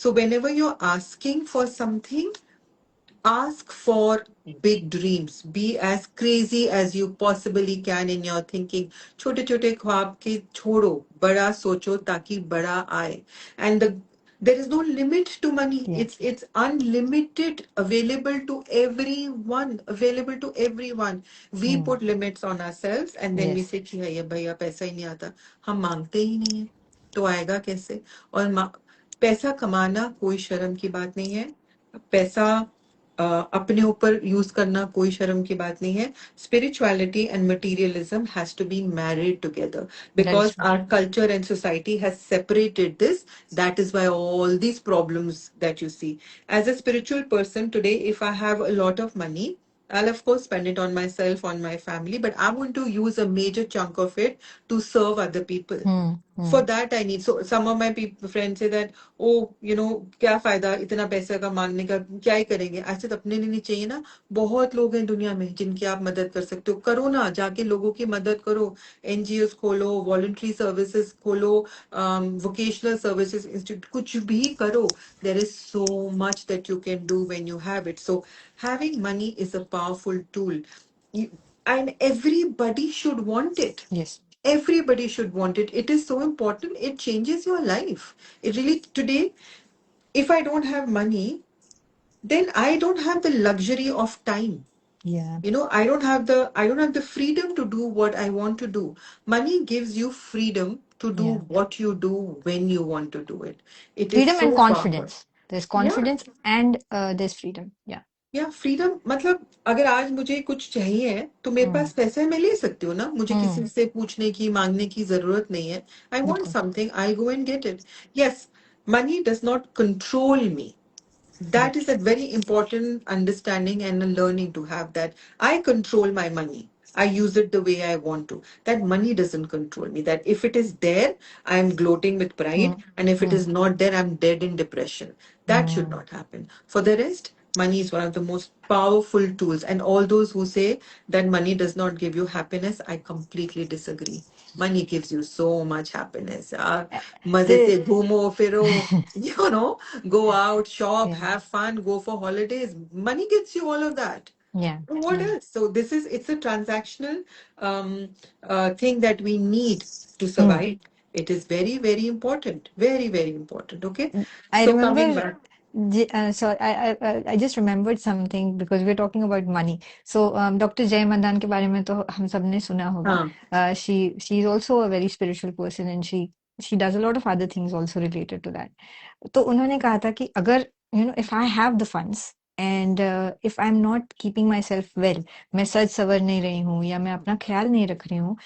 Speaker 1: So whenever you're asking for something, ask for big dreams. Be as crazy as you possibly can in your thinking. छोटे छोटे ख्वाब के छोड़ो, बड़ा सोचो ताकि बड़ा आए. And there is no limit to money.
Speaker 2: Yeah.
Speaker 1: It's unlimited, available to everyone. Available to everyone. We
Speaker 2: Hmm.
Speaker 1: put limits on ourselves and then we
Speaker 2: Yes.
Speaker 1: say कि ये भैया पैसा ही नहीं आता. हम मांगते ही नहीं है, तो आएगा कैसे? और पैसा कमाना कोई शर्म की बात नहीं है. पैसा अपने ऊपर यूज करना कोई शर्म की बात नहीं है. Spirituality and materialism has to be married together
Speaker 2: That is
Speaker 1: because
Speaker 2: true.
Speaker 1: our culture and society has separated this. That is why all these problems that you see. As a spiritual person today, if I have a lot of money, I'll of course spend it on myself, on my family, but I want to use a major chunk of it to serve other people.
Speaker 2: Hmm. Hmm.
Speaker 1: For that I need, so some of my friends say that, oh, क्या फायदा इतना पैसे का मांगने का, क्या ही करेंगे? ऐसे तो अपने लिए नहीं चाहिए ना. बहुत लोग हैं दुनिया में जिनकी आप मदद कर सकते हो, करो ना, जाके लोगों की मदद करो. एनजीओस खोलो, वॉलंटरी सर्विसेज खोलो, वोकेशनल सर्विसेज इंस्टीट्यूट, कुछ भी करो. There is so much that you can do when you have it. So having money is a powerful tool. And everybody should want it.
Speaker 2: Yes.
Speaker 1: Everybody should want it. It is so important. It changes your life. It really, today, if I don't have money, then I don't have the luxury of time.
Speaker 2: Yeah.
Speaker 1: I don't have the freedom to do what I want to do. Money gives you freedom to do
Speaker 2: Yeah.
Speaker 1: what you do when you want to do it. It is
Speaker 2: Freedom and
Speaker 1: so powerful.
Speaker 2: confidence. There's
Speaker 1: Yeah.
Speaker 2: confidence and there's freedom. Yeah.
Speaker 1: या freedom मतलब अगर आज मुझे कुछ चाहिए है तो मेरे
Speaker 2: Hmm.
Speaker 1: पास पैसे है, मैं ले सकती हूँ ना. मुझे
Speaker 2: Hmm.
Speaker 1: किसी से पूछने की, मांगने की जरूरत नहीं है. आई वांट
Speaker 2: बिल्कुल.
Speaker 1: Something, I go and get it. Yes, money does not control me. That
Speaker 2: Right.
Speaker 1: is a very important understanding and a learning to have, that I control my money. I use it the way I want to. That money doesn't control me. That if it is there, I'm gloating with
Speaker 2: Hmm.
Speaker 1: pride. And if it
Speaker 2: Hmm.
Speaker 1: is not there, I'm dead in depression. That should
Speaker 2: Hmm.
Speaker 1: not happen. For the rest, money is one of the most powerful tools. And all those who say that money does not give you happiness, I completely disagree. Money gives you so much happiness.
Speaker 2: Uh,
Speaker 1: मजे
Speaker 2: The
Speaker 1: से घूमो फिरो, you know, go out, shop,
Speaker 2: yeah.
Speaker 1: have fun, go for holidays. Money gets you all of that.
Speaker 2: Yeah.
Speaker 1: What
Speaker 2: Yeah.
Speaker 1: else? So it's a transactional thing that we need to
Speaker 2: Hmm.
Speaker 1: survive. It is very, very important. Very, very important. Okay.
Speaker 2: I
Speaker 1: So coming
Speaker 2: remember,
Speaker 1: back.
Speaker 2: so I just remembered something because we're talking about money. So Dr. Jay Madan के बारे में तो हम सब ने सुना होगा.
Speaker 1: हाँ.
Speaker 2: She's also a very spiritual person and she does a lot of other things also related to that. तो उन्होंने कहा था कि अगर if I have the funds and if I'm not keeping myself well, मैं सज सवर नहीं रही हूँ या मैं अपना ख्याल नहीं रख रही हूँ,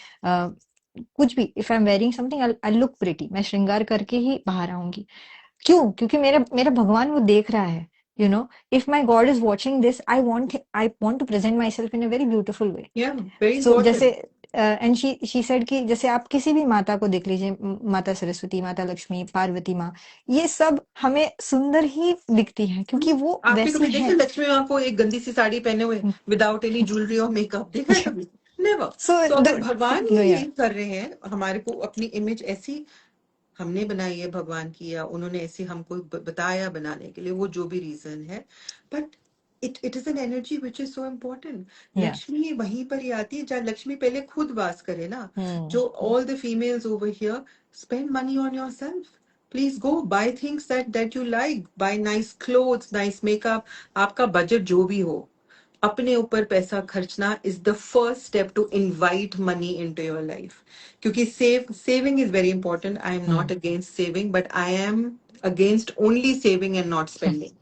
Speaker 2: कुछ भी, if I'm wearing something, I'll look pretty, मैं श्रृंगार करके ही बाहर आऊंगी. क्यों? क्योंकि मेरा मेरा भगवान वो देख रहा है. If my God is watching this, I want to present myself in a very beautiful way.
Speaker 1: Yeah, very
Speaker 2: So जैसे
Speaker 1: important.
Speaker 2: एंड शी सेड कि जैसे आप किसी भी माता को देख लीजिए, माता सरस्वती, माता लक्ष्मी, पार्वती माँ, ये सब हमें सुंदर ही दिखती हैं क्योंकि वो
Speaker 1: आपने
Speaker 2: वैसी
Speaker 1: कभी देखा
Speaker 2: हैं.
Speaker 1: लक्ष्मी माँ को एक गंदी सी साड़ी पहने हुए, विदाउट एनी ज्वेलरी और मेकअप? देखा है कभी? नेवर.
Speaker 2: So
Speaker 1: तो अगर भगवान ही
Speaker 2: yeah.
Speaker 1: यही कर रहे हैं, हमारे को अपनी इमेज ऐसी हमने बनाई है भगवान की, या उन्होंने ऐसे हमको बताया बनाने के लिए, वो जो भी रीजन है, but it is an energy which is so important.
Speaker 2: Yeah.
Speaker 1: Lakshmi वहीं पर ही आती है जहाँ लक्ष्मी पहले खुद वास करे ना.
Speaker 2: Hmm.
Speaker 1: जो all the females over here, spend money on yourself. Please go buy things that you like, buy nice clothes, nice makeup. आपका बजट जो भी हो, अपने ऊपर पैसा खर्चना is the first step to invite money into your life. क्योंकि saving is very important. I am not against saving, but I am against only saving and not spending.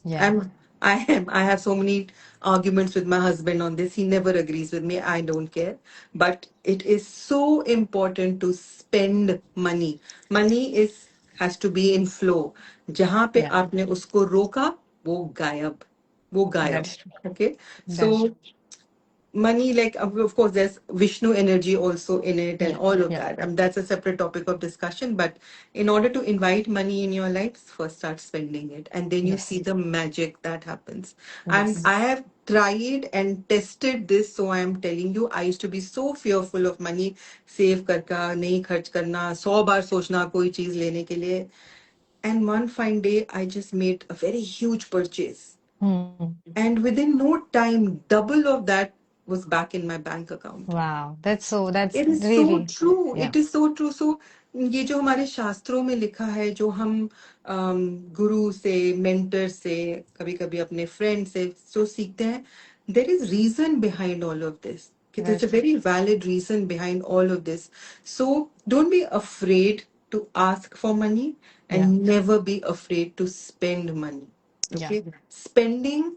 Speaker 2: Yeah,
Speaker 1: I have so many arguments with my husband on this. He never agrees with me. I don't care. But it is so important to spend money. Money has to be in flow. जहाँ पे
Speaker 2: yeah,
Speaker 1: आपने उसको रोका, वो गायब.
Speaker 2: that's true.
Speaker 1: Okay.
Speaker 2: That's true.
Speaker 1: So money, like of course there's Vishnu energy also in it and
Speaker 2: Yeah,
Speaker 1: all of
Speaker 2: yeah,
Speaker 1: that. That's a separate topic of discussion, but in order to invite money in your life, first start spending it and then you see
Speaker 2: yes,
Speaker 1: the magic that happens. And
Speaker 2: yes,
Speaker 1: I have tried and tested this, so I am telling you, I used to be so fearful of money. Save करका नहीं खर्च करना 100 बार सोचना कोई चीज लेने के लिए. And one fine day I just made a very huge purchase,
Speaker 2: hmm.
Speaker 1: and within no time double of that was back in my bank account.
Speaker 2: Wow, that's
Speaker 1: It is so
Speaker 2: really,
Speaker 1: true.
Speaker 2: yeah,
Speaker 1: It is so true. So ये जो हमारे शास्त्रों में लिखा है, जो हम गुरु से, मेंटर से, कभी कभी अपने फ्रेंड से जो सीखते हैं, there is reason behind all of this. Okay, there's a
Speaker 2: that's true.
Speaker 1: very valid reason behind all of this. So don't be afraid to ask for money
Speaker 2: Yeah,
Speaker 1: and never be afraid to spend money.
Speaker 2: yeah,
Speaker 1: Okay, spending.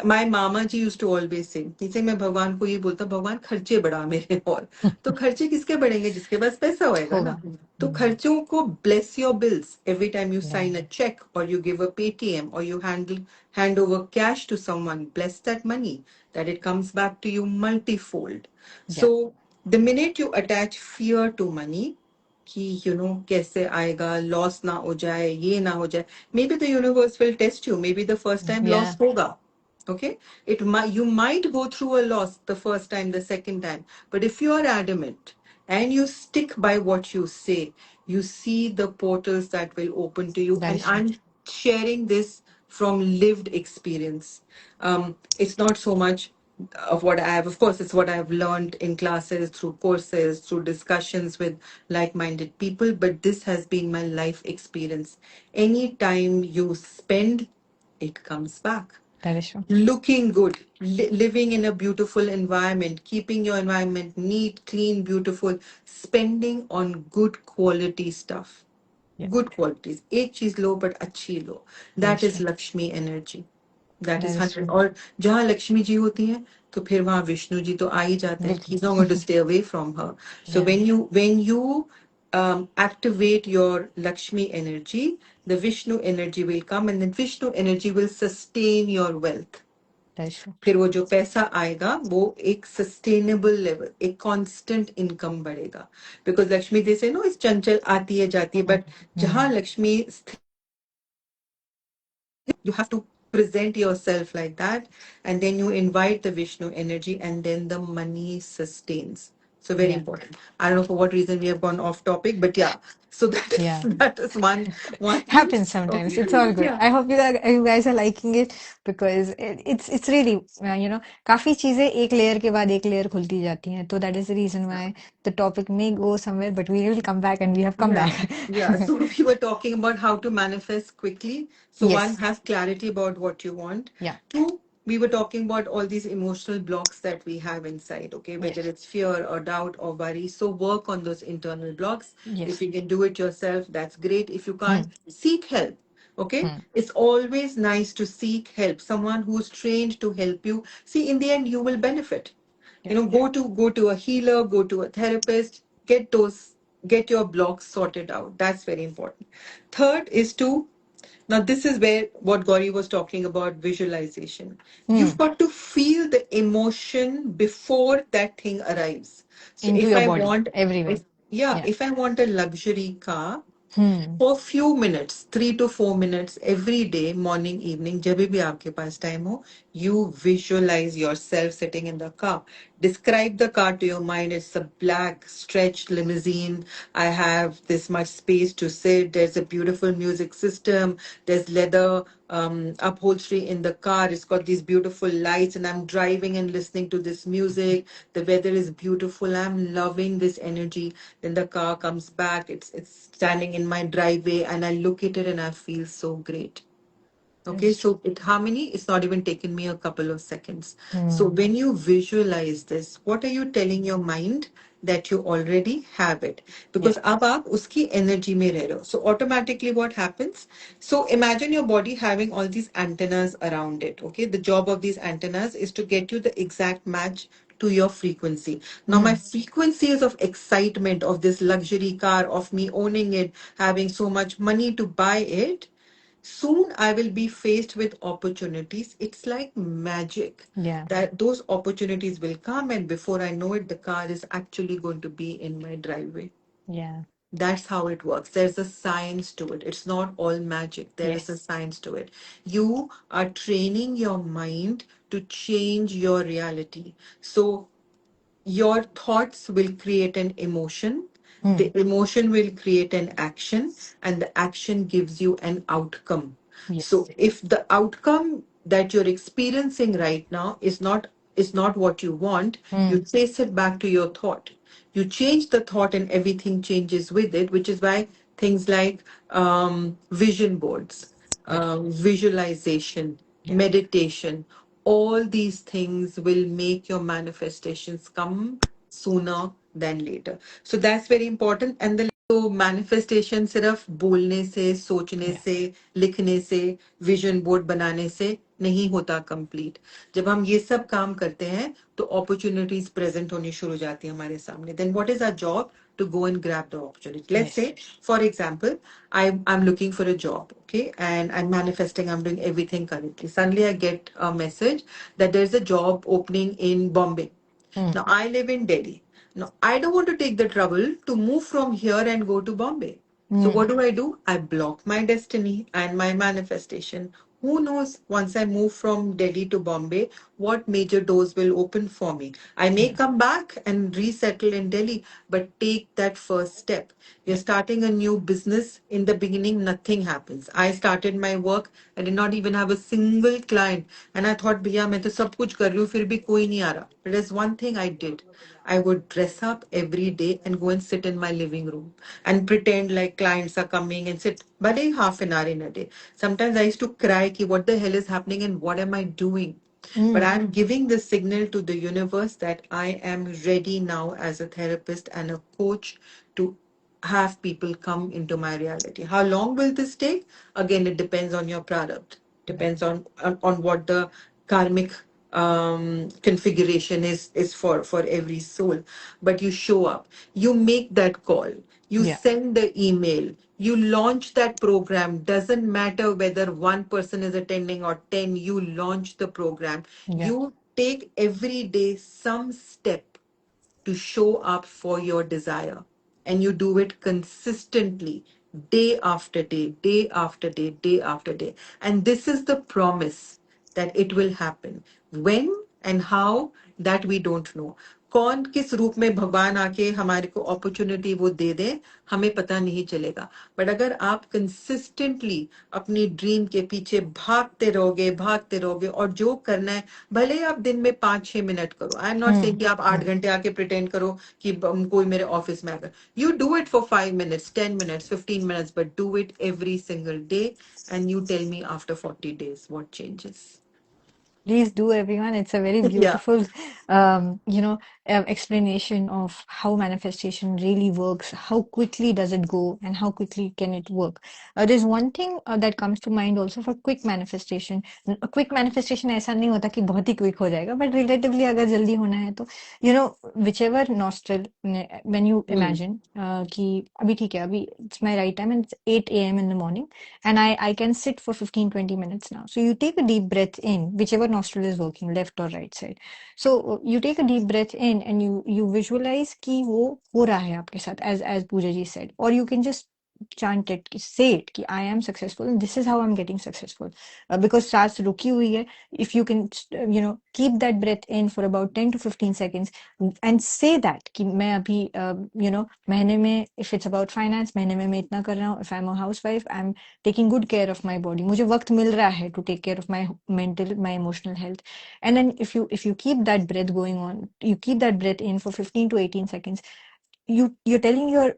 Speaker 1: My mama ji used to always say, नीचे मैं भगवान को ये बोलता, भगवान खर्चे बढ़ा मेरे और. तो खर्चे किसके बढ़ेंगे? जिसके पास पैसा होएगा ना.
Speaker 2: होगा.
Speaker 1: तो खर्चों को bless your bills every time you
Speaker 2: Yeah,
Speaker 1: sign a check or you give a Paytm or you hand over cash to someone. Bless that money that it comes back to you multifold.
Speaker 2: yeah,
Speaker 1: So the minute you attach fear to money, कि कैसे आएगा, loss ना हो जाए, ये ना हो जाए, maybe the universe will test you. Maybe the first time
Speaker 2: yeah,
Speaker 1: loss होगा. Okay, you might go through a loss the first time, the second time, but if you are adamant and you stick by what you say, you see the portals that will open to you.
Speaker 2: that
Speaker 1: And
Speaker 2: is true.
Speaker 1: I'm sharing this from lived experience. It's not so much of what I have, of course, it's what I have learned in classes, through courses, through discussions with like-minded people, but this has been my life experience. Anytime you spend, it comes back.
Speaker 2: That is true.
Speaker 1: Looking good, living in a beautiful environment, keeping your environment neat, clean, beautiful, spending on good quality stuff.
Speaker 2: Yeah,
Speaker 1: Good qualities. एक चीज लो but अच्छी लो.
Speaker 2: that
Speaker 1: That
Speaker 2: is
Speaker 1: is
Speaker 2: true.
Speaker 1: Lakshmi energy. That
Speaker 2: That
Speaker 1: is
Speaker 2: is true.
Speaker 1: 100. और जहाँ लक्ष्मी जी होती हैं तो फिर वहाँ विष्णु जी तो आ ही जाते हैं.
Speaker 2: बिल्कुल.
Speaker 1: He's not going to stay away from her. So
Speaker 2: Yeah,
Speaker 1: when you activate your Lakshmi energy, the Vishnu energy will come, and then Vishnu energy will sustain your wealth.
Speaker 2: that is true.
Speaker 1: फिर वो जो पैसा आएगा वो एक sustainable level, एक constant income बढ़ेगा. Because Lakshmi जैसे नो इस चंचल आती है जाती है, बट जहाँ
Speaker 2: Mm,
Speaker 1: Lakshmi, you have to present yourself like that, and then you invite the Vishnu energy, and then the money sustains. So very
Speaker 2: yeah,
Speaker 1: important. I don't know for what reason we have gone off topic, but yeah. So that is
Speaker 2: yeah.
Speaker 1: that is one thing.
Speaker 2: Happens sometimes.
Speaker 1: Okay.
Speaker 2: It's all good.
Speaker 1: Yeah.
Speaker 2: I hope you guys are liking it because it's really काफी चीजें एक layer के बाद एक layer खुलती जाती हैं. So that is the reason why the topic may go somewhere, but we will come back and we have come
Speaker 1: Yeah,
Speaker 2: back.
Speaker 1: yeah. So we were talking about how to manifest quickly. So one,
Speaker 2: Yes.
Speaker 1: have clarity about what you want.
Speaker 2: Yeah.
Speaker 1: Two, we were talking about all these emotional blocks that we have inside, okay, whether
Speaker 2: Yes.
Speaker 1: it's fear or doubt or worry. So work on those internal blocks. If
Speaker 2: Yes.
Speaker 1: you can do it yourself, that's great. If you
Speaker 2: Hmm.
Speaker 1: can't, seek help. Okay,
Speaker 2: Hmm.
Speaker 1: it's always nice to seek help, someone who's trained to help you. See, in the end, you will benefit.
Speaker 2: Yeah.
Speaker 1: Go to a healer, go to a therapist, get your blocks sorted out. That's very important. Third is to, now this is where what Gauri was talking about, visualization.
Speaker 2: Hmm.
Speaker 1: You've got to feel the emotion before that thing arrives. So
Speaker 2: Into
Speaker 1: if
Speaker 2: your
Speaker 1: I
Speaker 2: body,
Speaker 1: want,
Speaker 2: everywhere.
Speaker 1: yeah,
Speaker 2: Yeah.
Speaker 1: if I want a luxury car,
Speaker 2: Hmm.
Speaker 1: for few minutes, 3 to 4 minutes every day, morning, evening, जब भी आपके पास time हो, you visualize yourself sitting in the car. Describe the car to your mind. It's a black stretched limousine. I have this much space to sit. There's a beautiful music system. There's leather upholstery in the car. It's got these beautiful lights, and I'm driving and listening to this music. The weather is beautiful. I'm loving this energy. Then the car comes back. It's standing in my driveway, and I look at it and I feel so great. Okay,
Speaker 2: That's true.
Speaker 1: so it harmony, it's not even taken me a couple of seconds. So
Speaker 2: Hmm.
Speaker 1: when you visualize this, what are you telling your mind? That you already have it.
Speaker 2: Yeah.
Speaker 1: Because अब आप उसकी energy में रह रहे हो. So automatically what happens? So imagine your body having all these antennas around it. Okay, the job of these antennas is to get you the exact match to your frequency. Now my
Speaker 2: Hmm.
Speaker 1: frequency is of excitement of this luxury car, of me owning it, having so much money to buy it. Soon I will be faced with opportunities. It's like magic
Speaker 2: Yeah.
Speaker 1: that those opportunities will come, and before I know it, the car is actually going to be in my driveway.
Speaker 2: Yeah.
Speaker 1: That's how it works. There's a science to it. It's not all magic. There is a
Speaker 2: Yes.
Speaker 1: science to it. You are training your mind to change your reality. So your thoughts will create an emotion,
Speaker 2: Hmm.
Speaker 1: the emotion will create an action, and the action gives you an outcome. So
Speaker 2: Yes.
Speaker 1: if the outcome that you're experiencing right now is not what you want, you
Speaker 2: Hmm.
Speaker 1: trace it back to your thought. You change the thought and everything changes with it, which is why things like vision boards,
Speaker 2: Yeah.
Speaker 1: visualization,
Speaker 2: Yeah.
Speaker 1: meditation, all these things will make your manifestations come sooner than later. So that's very important. And the तो manifestation सिर्फ बोलने से, सोचने
Speaker 2: Yeah.
Speaker 1: से, लिखने से, vision board बनाने से नहीं होता कंप्लीट. जब हम ये सब काम करते हैं तो अपॉर्चुनिटीज प्रेजेंट होनी शुरू हो जाती है हमारे सामने. Then what is our job? To go and grab the opportunity. Let's say,
Speaker 2: Yes.
Speaker 1: for example, I'm looking for a job, okay, and I'm manifesting, I'm doing everything correctly. Suddenly, I get a message that there's a job opening in Bombay.
Speaker 2: Hmm.
Speaker 1: Now, I live in Delhi. Now, I don't want to take the trouble to move from here and go to Bombay. So,
Speaker 2: Hmm.
Speaker 1: what do? I block my destiny and my manifestation. Who knows, once I move from Delhi to Bombay, what major doors will open for me? I may
Speaker 2: Yeah.
Speaker 1: come back and resettle in Delhi, but take that first step. You're
Speaker 2: Yeah.
Speaker 1: starting a new business. In the beginning, nothing happens. I started my work. I did not even have a single client. And I thought, भैया मैं तो सब कुछ कर रही हूँ फिर भी कोई नहीं आ रहा. But there's one thing I did. I would dress up every day and go and sit in my living room and pretend like clients are coming and sit, but a half an hour in a day. Sometimes I used to cry, ki, what the hell is happening and what am I doing? But
Speaker 2: Hmm.
Speaker 1: I'm giving the signal to the universe that I am ready now as a therapist and a coach to have people come into my reality. How long will this take? Again, it depends on your product,
Speaker 2: Yeah.
Speaker 1: depends on what the karmic configuration is for every soul. But you show up, you make that call, you
Speaker 2: Yeah.
Speaker 1: send the email, you launch that program. Doesn't matter whether one person is attending or 10, you launch the program.
Speaker 2: Yeah.
Speaker 1: You take every day some step to show up for your desire, and you do it consistently, day after day, day after day, day after day. And this is the promise that it will happen. When and how, that we don't know. कौन किस रूप में भगवान आके हमारे को opportunity वो दे दे, हमें पता नहीं चलेगा. बट अगर आप कंसिस्टेंटली अपनी ड्रीम के पीछे भागते रहोगे और जो करना है, भले ही आप दिन में 5-6 मिनट करो. I am not
Speaker 2: Hmm.
Speaker 1: Saying कि आप
Speaker 2: Hmm.
Speaker 1: 8 घंटे आके प्रिटेंड करो कि कोई मेरे ऑफिस में आकर. You do it for 5 minutes, 10 minutes, 15 minutes, but do it every single day, and you tell me after 40 days what changes.
Speaker 2: Please do, everyone. It's a very
Speaker 1: Yeah.
Speaker 2: beautiful, you know, explanation of how manifestation really works. How quickly does it go, and how quickly can it work? There's one thing that comes to mind also for quick manifestation. A quick manifestation ऐसा नहीं होता कि बहुत ही quick हो जाएगा, but relatively अगर जल्दी होना है तो, you know, whichever nostril, when you
Speaker 1: Hmm.
Speaker 2: imagine कि अभी ठीक है, अभी it's my right time and it's 8 a.m. in the morning, and I can sit for 15-20 minutes now. So you take a deep breath in, whichever nostril is working, left or right side. So you take a deep breath in and you visualize कि वो हो रहा है आपके साथ, as Pooja ji said, or you can just chant it, say it कि I am successful and this is how I'm getting successful. Because सांस रुकी हुई है, if you can you know, keep that breath in for about 10 to 15 seconds and say that कि मैं अभी you know, महीने में, if it's about finance, महीने में मैं इतना कर रहा हूँ, if I'm a housewife, I'm taking good care of my body, मुझे वक्त मिल रहा है to take care of my mental, my emotional health. And then if you keep that breath going on, you keep that breath in for 15 to 18 seconds, you're telling your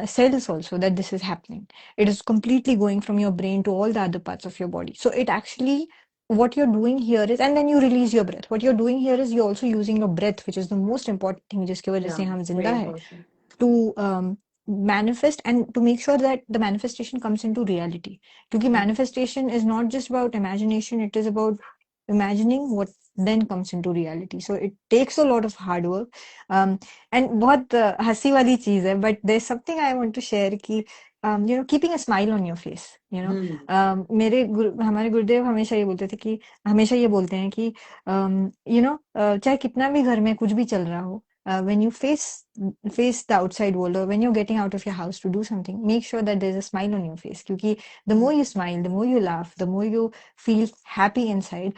Speaker 2: cells also that this is happening. It is completely going from your brain to all the other parts of your body. So it actually, what you're doing here is, and then you release your breath. What you're doing here is you're also using your breath, which is the most important thing, जिसकी वजह
Speaker 1: Yeah,
Speaker 2: से हम
Speaker 1: very
Speaker 2: जिंदा है,
Speaker 1: important.
Speaker 2: to manifest and to make sure that the manifestation comes into reality. Because manifestation is not just about imagination, it is about imagining what then comes into reality. So it takes a lot of hard work. And बहुत हंसी वाली चीज है, but there's something I want to share कि keeping a smile on your face, हमारे गुरुदेव हमेशा ये बोलते थे कि हमेशा ये बोलते हैं कि चाहे कितना भी घर में कुछ भी चल रहा हो, when you face the outside world, or when you're getting out of your house to do something, make sure that there's a smile on your face. Because the more you smile, the more you laugh, the more you feel happy inside,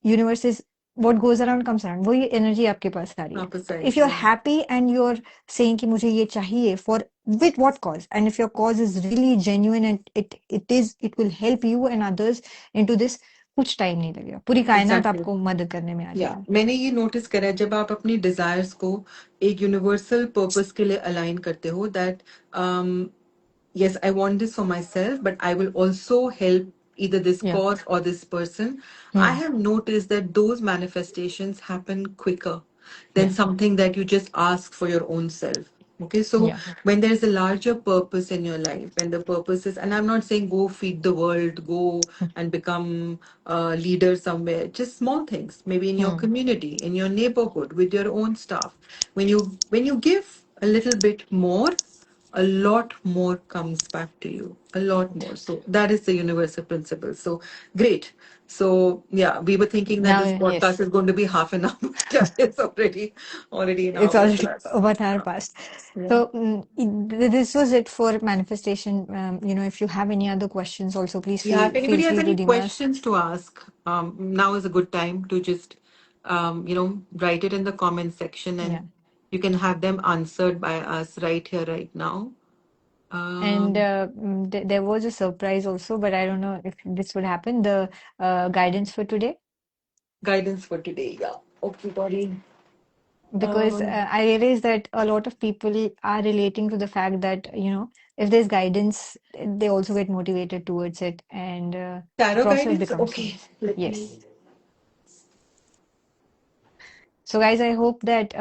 Speaker 2: universe is, what goes around comes around. वो ये energy आपके पास आ रही है.
Speaker 1: Opposite
Speaker 2: So
Speaker 1: side,
Speaker 2: if you're
Speaker 1: yeah.
Speaker 2: happy and you're saying कि मुझे ये चाहिए, for with what cause, and if your cause is really genuine and it will help you and others into this, कुछ time नहीं लगेगा, पूरी कायनात
Speaker 1: Exactly.
Speaker 2: आपको मदद करने में आ
Speaker 1: या
Speaker 2: जाएगी.
Speaker 1: मैंने ये नोटिस करा है जब आप अपनी डिजायर्स को एक यूनिवर्सल पर्पस के लिए अलाइन करते हो that yes, I want this for myself, but I will also help either this
Speaker 2: Yeah.
Speaker 1: cause or this person. I have noticed that those manifestations happen quicker than
Speaker 2: Yeah.
Speaker 1: something that you just ask for your own self. Okay, so
Speaker 2: Yeah.
Speaker 1: when there is a larger purpose in your life, and the purpose is, and I'm not saying go feed the world, go and become a leader somewhere, just small things, maybe in your community, in your neighborhood, with your own staff. When you give a little bit more, a lot more comes back to you, a lot more. So that is the universal principle. So great. So yeah, we were thinking that
Speaker 2: Now,
Speaker 1: this podcast
Speaker 2: yes,
Speaker 1: is going to be half an hour, but yeah, it's already an
Speaker 2: it's
Speaker 1: hour
Speaker 2: already
Speaker 1: plus.
Speaker 2: 1 hour past.
Speaker 1: Yeah.
Speaker 2: So this was it for manifestation. If you have any other questions, also please
Speaker 1: Yeah, if
Speaker 2: feel
Speaker 1: anybody has
Speaker 2: free to
Speaker 1: any
Speaker 2: DM us.
Speaker 1: questions to ask, now is a good time to just, write it in the comment section,
Speaker 2: Yeah.
Speaker 1: and you can have them answered by us right here, right now.
Speaker 2: And
Speaker 1: Um,
Speaker 2: there was a surprise also, but I don't know if this would happen. The guidance for today,
Speaker 1: Guidance for today. Yeah. Okay, buddy.
Speaker 2: because I realized that a lot of people are relating to the fact that, if there's guidance, they also get motivated towards it, and the
Speaker 1: Tarot
Speaker 2: process
Speaker 1: guidance.
Speaker 2: becomes
Speaker 1: Okay,
Speaker 2: nice.
Speaker 1: let me.
Speaker 2: Yes. So guys, I hope that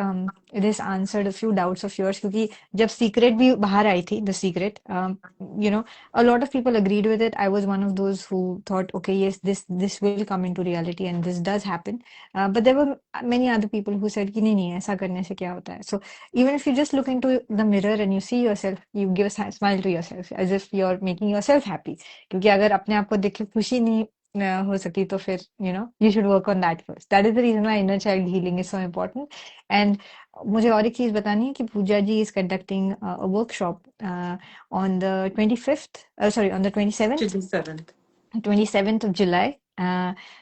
Speaker 2: this answered a few doubts of yours. क्योंकि जब secret भी बाहर आई थी, the secret, a lot of people agreed with it. I was one of those who thought, okay, yes, this will come into reality and this does happen. But there were many other people who said कि नहीं ऐसा करने से क्या होता है. So even if you just look into the mirror and you see yourself, you give a smile to yourself as if you're making yourself happy. क्योंकि अगर अपने आप को देख के खुशी नहीं हो सकी तो फिर you should work on that first. That is the reason why inner child healing is so important. And मुझे और एक चीज बतानी है कि पूजा जी is conducting a workshop on the 25th, sorry, on the 27th,
Speaker 1: 27th.
Speaker 2: 27th of July.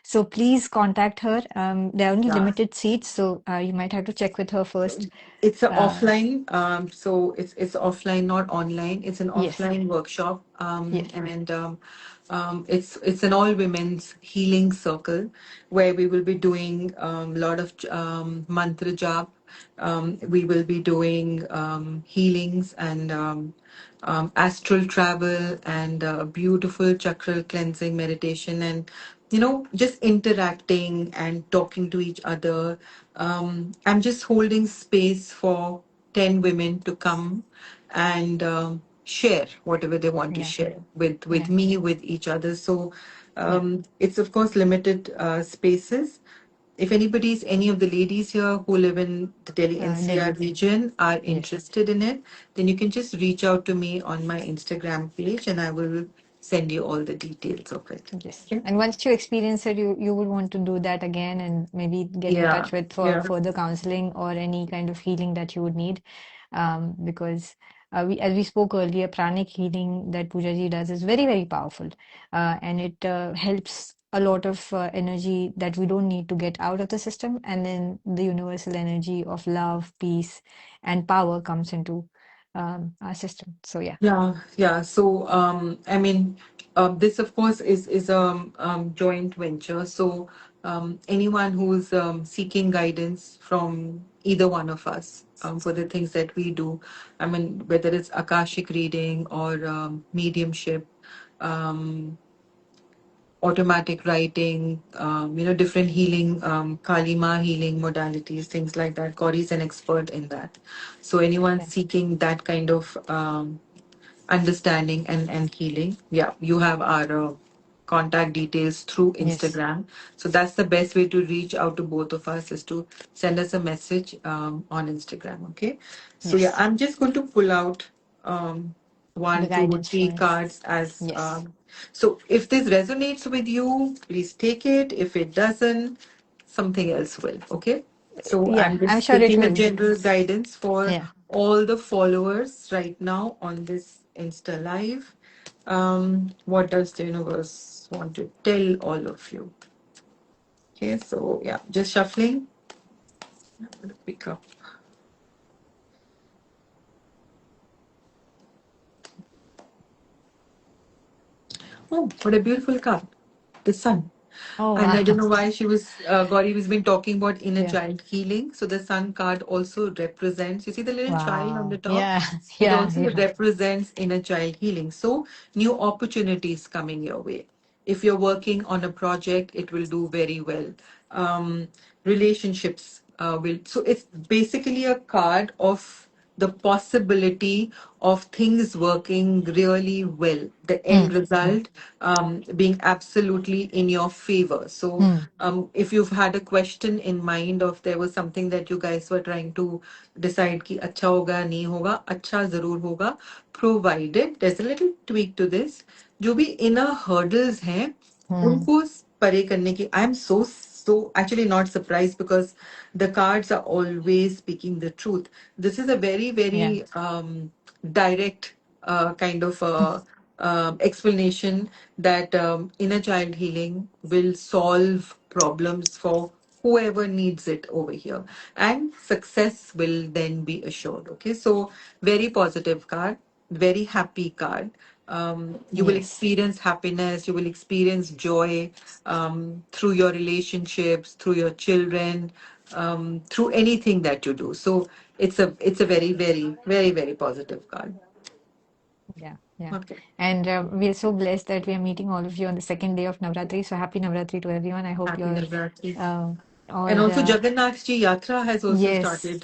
Speaker 2: So please contact her. There are only
Speaker 1: Yeah.
Speaker 2: limited seats, so you might have to check with her first.
Speaker 1: It's a
Speaker 2: Uh,
Speaker 1: offline, so it's offline, not online. It's an
Speaker 2: yes,
Speaker 1: offline workshop,
Speaker 2: yes,
Speaker 1: and it's an all women's healing circle where we will be doing a lot of mantra jap. We will be doing healings and astral travel and beautiful chakral cleansing meditation, and just interacting and talking to each other. I'm just holding space for 10 women to come and share whatever they want to
Speaker 2: yeah,
Speaker 1: share with
Speaker 2: yeah.
Speaker 1: me, with each other. So
Speaker 2: Yeah,
Speaker 1: it's of course limited spaces. If anybody's, any of the ladies here who live in the Delhi NCR
Speaker 2: Delhi.
Speaker 1: region are
Speaker 2: Yes.
Speaker 1: interested in it, then you can just reach out to me on my Instagram page and I will send you all the details of it.
Speaker 2: Yes.
Speaker 1: Okay?
Speaker 2: And once you experience it, you would want to do that again and maybe get in
Speaker 1: Yeah.
Speaker 2: touch with for
Speaker 1: Yeah.
Speaker 2: further counseling or any kind of healing that you would need. Because as we spoke earlier, pranic healing that Pooja ji does is very, very powerful. And it helps a lot of energy that we don't need to get out of the system. And then the universal energy of love, peace, and power comes into our system. So yeah.
Speaker 1: Yeah, yeah. So, I mean, this of course is a joint venture. So, anyone who's seeking guidance from either one of us for the things that we do. I mean, whether it's Akashic reading or mediumship, um, automatic writing, different healing, Kalima healing modalities, things like that. Gauri's an expert in that. So anyone
Speaker 2: Okay.
Speaker 1: seeking that kind of understanding and healing, yeah, you have our contact details through
Speaker 2: Yes.
Speaker 1: Instagram. So that's the best way to reach out to both of us, is to send us a message on Instagram. Okay. So yeah,
Speaker 2: Yes.
Speaker 1: I'm just going to pull out
Speaker 2: The
Speaker 1: one, two,
Speaker 2: guidance
Speaker 1: three
Speaker 2: for us.
Speaker 1: cards as
Speaker 2: Yes.
Speaker 1: so if this resonates with you, please take it. If it doesn't, something else will. Okay. So
Speaker 2: Yeah,
Speaker 1: I'm
Speaker 2: I'm
Speaker 1: just
Speaker 2: sure it
Speaker 1: taking a
Speaker 2: will.
Speaker 1: general guidance for
Speaker 2: Yeah.
Speaker 1: all the followers right now on this Insta Live. What does the universe want to tell all of you? Okay, so yeah, just shuffling. I'm gonna pick up. Oh, what a beautiful card. The sun.
Speaker 2: Oh,
Speaker 1: And I don't
Speaker 2: wow.
Speaker 1: know why Gauri has been talking about inner
Speaker 2: Yeah.
Speaker 1: child healing. So the sun card also represents, you see the little child on the
Speaker 2: Wow.
Speaker 1: top?
Speaker 2: Yeah.
Speaker 1: It
Speaker 2: Yeah.
Speaker 1: also
Speaker 2: Yeah.
Speaker 1: represents inner child healing. So new opportunities coming your way. If you're working on a project, it will do very well. Relationships will, so it's basically a card of the possibility of things working really well, the end
Speaker 2: Mm, mm,
Speaker 1: result being absolutely in your favor. So,
Speaker 2: mm.
Speaker 1: if you've had a question in mind of there was something that you guys were trying to decide कि अच्छा होगा नहीं होगा, अच्छा जरूर होगा, provided there's a little tweak to this. जो भी inner hurdles हैं,
Speaker 2: Mm.
Speaker 1: उनको परे करने की, I'm so actually not surprised because the cards are always speaking the truth. This is a very,
Speaker 2: Yeah.
Speaker 1: very direct kind of explanation that inner child healing will solve problems for whoever needs it over here, and success will then be assured. Okay, so very positive card, very happy card. You will
Speaker 2: Yes.
Speaker 1: experience happiness, you will experience joy through your relationships, through your children, through anything that you do. So it's a very, very, very, very positive card.
Speaker 2: Yeah. Yeah.
Speaker 1: Okay.
Speaker 2: And we are so blessed that we are meeting all of you on the second day of Navratri. So happy Navratri to everyone. I hope
Speaker 1: Happy
Speaker 2: you're
Speaker 1: Navratri.
Speaker 2: uh,
Speaker 1: And
Speaker 2: all,
Speaker 1: also Jagannath Ji Yatra has also
Speaker 2: yes.
Speaker 1: started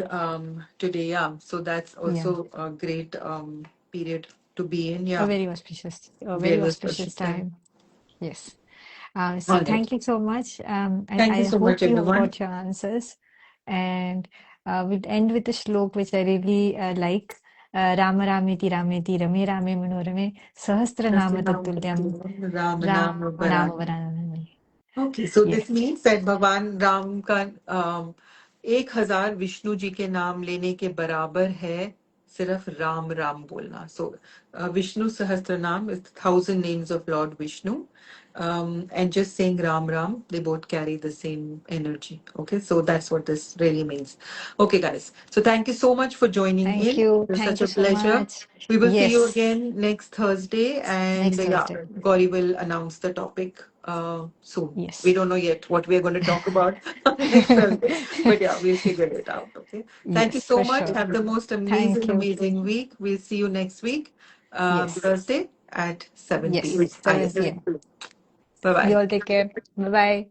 Speaker 1: today. Yeah. So that's
Speaker 2: Yeah.
Speaker 1: also a great period to be in.
Speaker 2: A
Speaker 1: Yeah.
Speaker 2: very
Speaker 1: Very
Speaker 2: auspicious
Speaker 1: auspicious time.
Speaker 2: time. Yes. So
Speaker 1: All right.
Speaker 2: thank you so much.
Speaker 1: Thank you
Speaker 2: I
Speaker 1: so
Speaker 2: hope
Speaker 1: much,
Speaker 2: you have
Speaker 1: everyone.
Speaker 2: got your answers. And we'll end with a shlok which I really like. Rama Rameti Rameti Rame Rame Manorame Sahasra Nama Tattulyam
Speaker 1: Ram
Speaker 2: Ram
Speaker 1: Nam
Speaker 2: Nama
Speaker 1: Varan.
Speaker 2: Varanam.
Speaker 1: Okay, so
Speaker 2: Yes.
Speaker 1: this means that भगवान राम का 1000 विष्णु जी के नाम लेने के बराबर है सिर्फ राम राम बोलना. So Vishnu Sahasranam is 1000 names of Lord Vishnu, and just saying Ram Ram, they both carry the same energy. Okay, so that's what this really means. Okay, guys. So thank you so much for joining
Speaker 2: Thank
Speaker 1: in.
Speaker 2: you.
Speaker 1: It was
Speaker 2: Thank
Speaker 1: such
Speaker 2: you
Speaker 1: a
Speaker 2: so
Speaker 1: pleasure.
Speaker 2: much.
Speaker 1: We will see you
Speaker 2: Yes.
Speaker 1: again next Thursday, and
Speaker 2: Next
Speaker 1: yeah,
Speaker 2: Thursday.
Speaker 1: Gauri will announce the topic soon.
Speaker 2: Yes.
Speaker 1: We don't know yet what we are going to talk about next Thursday, but yeah, we'll figure it out. Okay. Thank you
Speaker 2: Yes,
Speaker 1: so
Speaker 2: for
Speaker 1: much.
Speaker 2: sure.
Speaker 1: Have the most
Speaker 2: Thank
Speaker 1: amazing,
Speaker 2: you.
Speaker 1: amazing week. We'll see you next week,
Speaker 2: Yes.
Speaker 1: Thursday at 7
Speaker 2: Yes.
Speaker 1: p.m.
Speaker 2: 7 p.m.
Speaker 1: Bye
Speaker 2: You
Speaker 1: bye.
Speaker 2: all take care. Bye bye.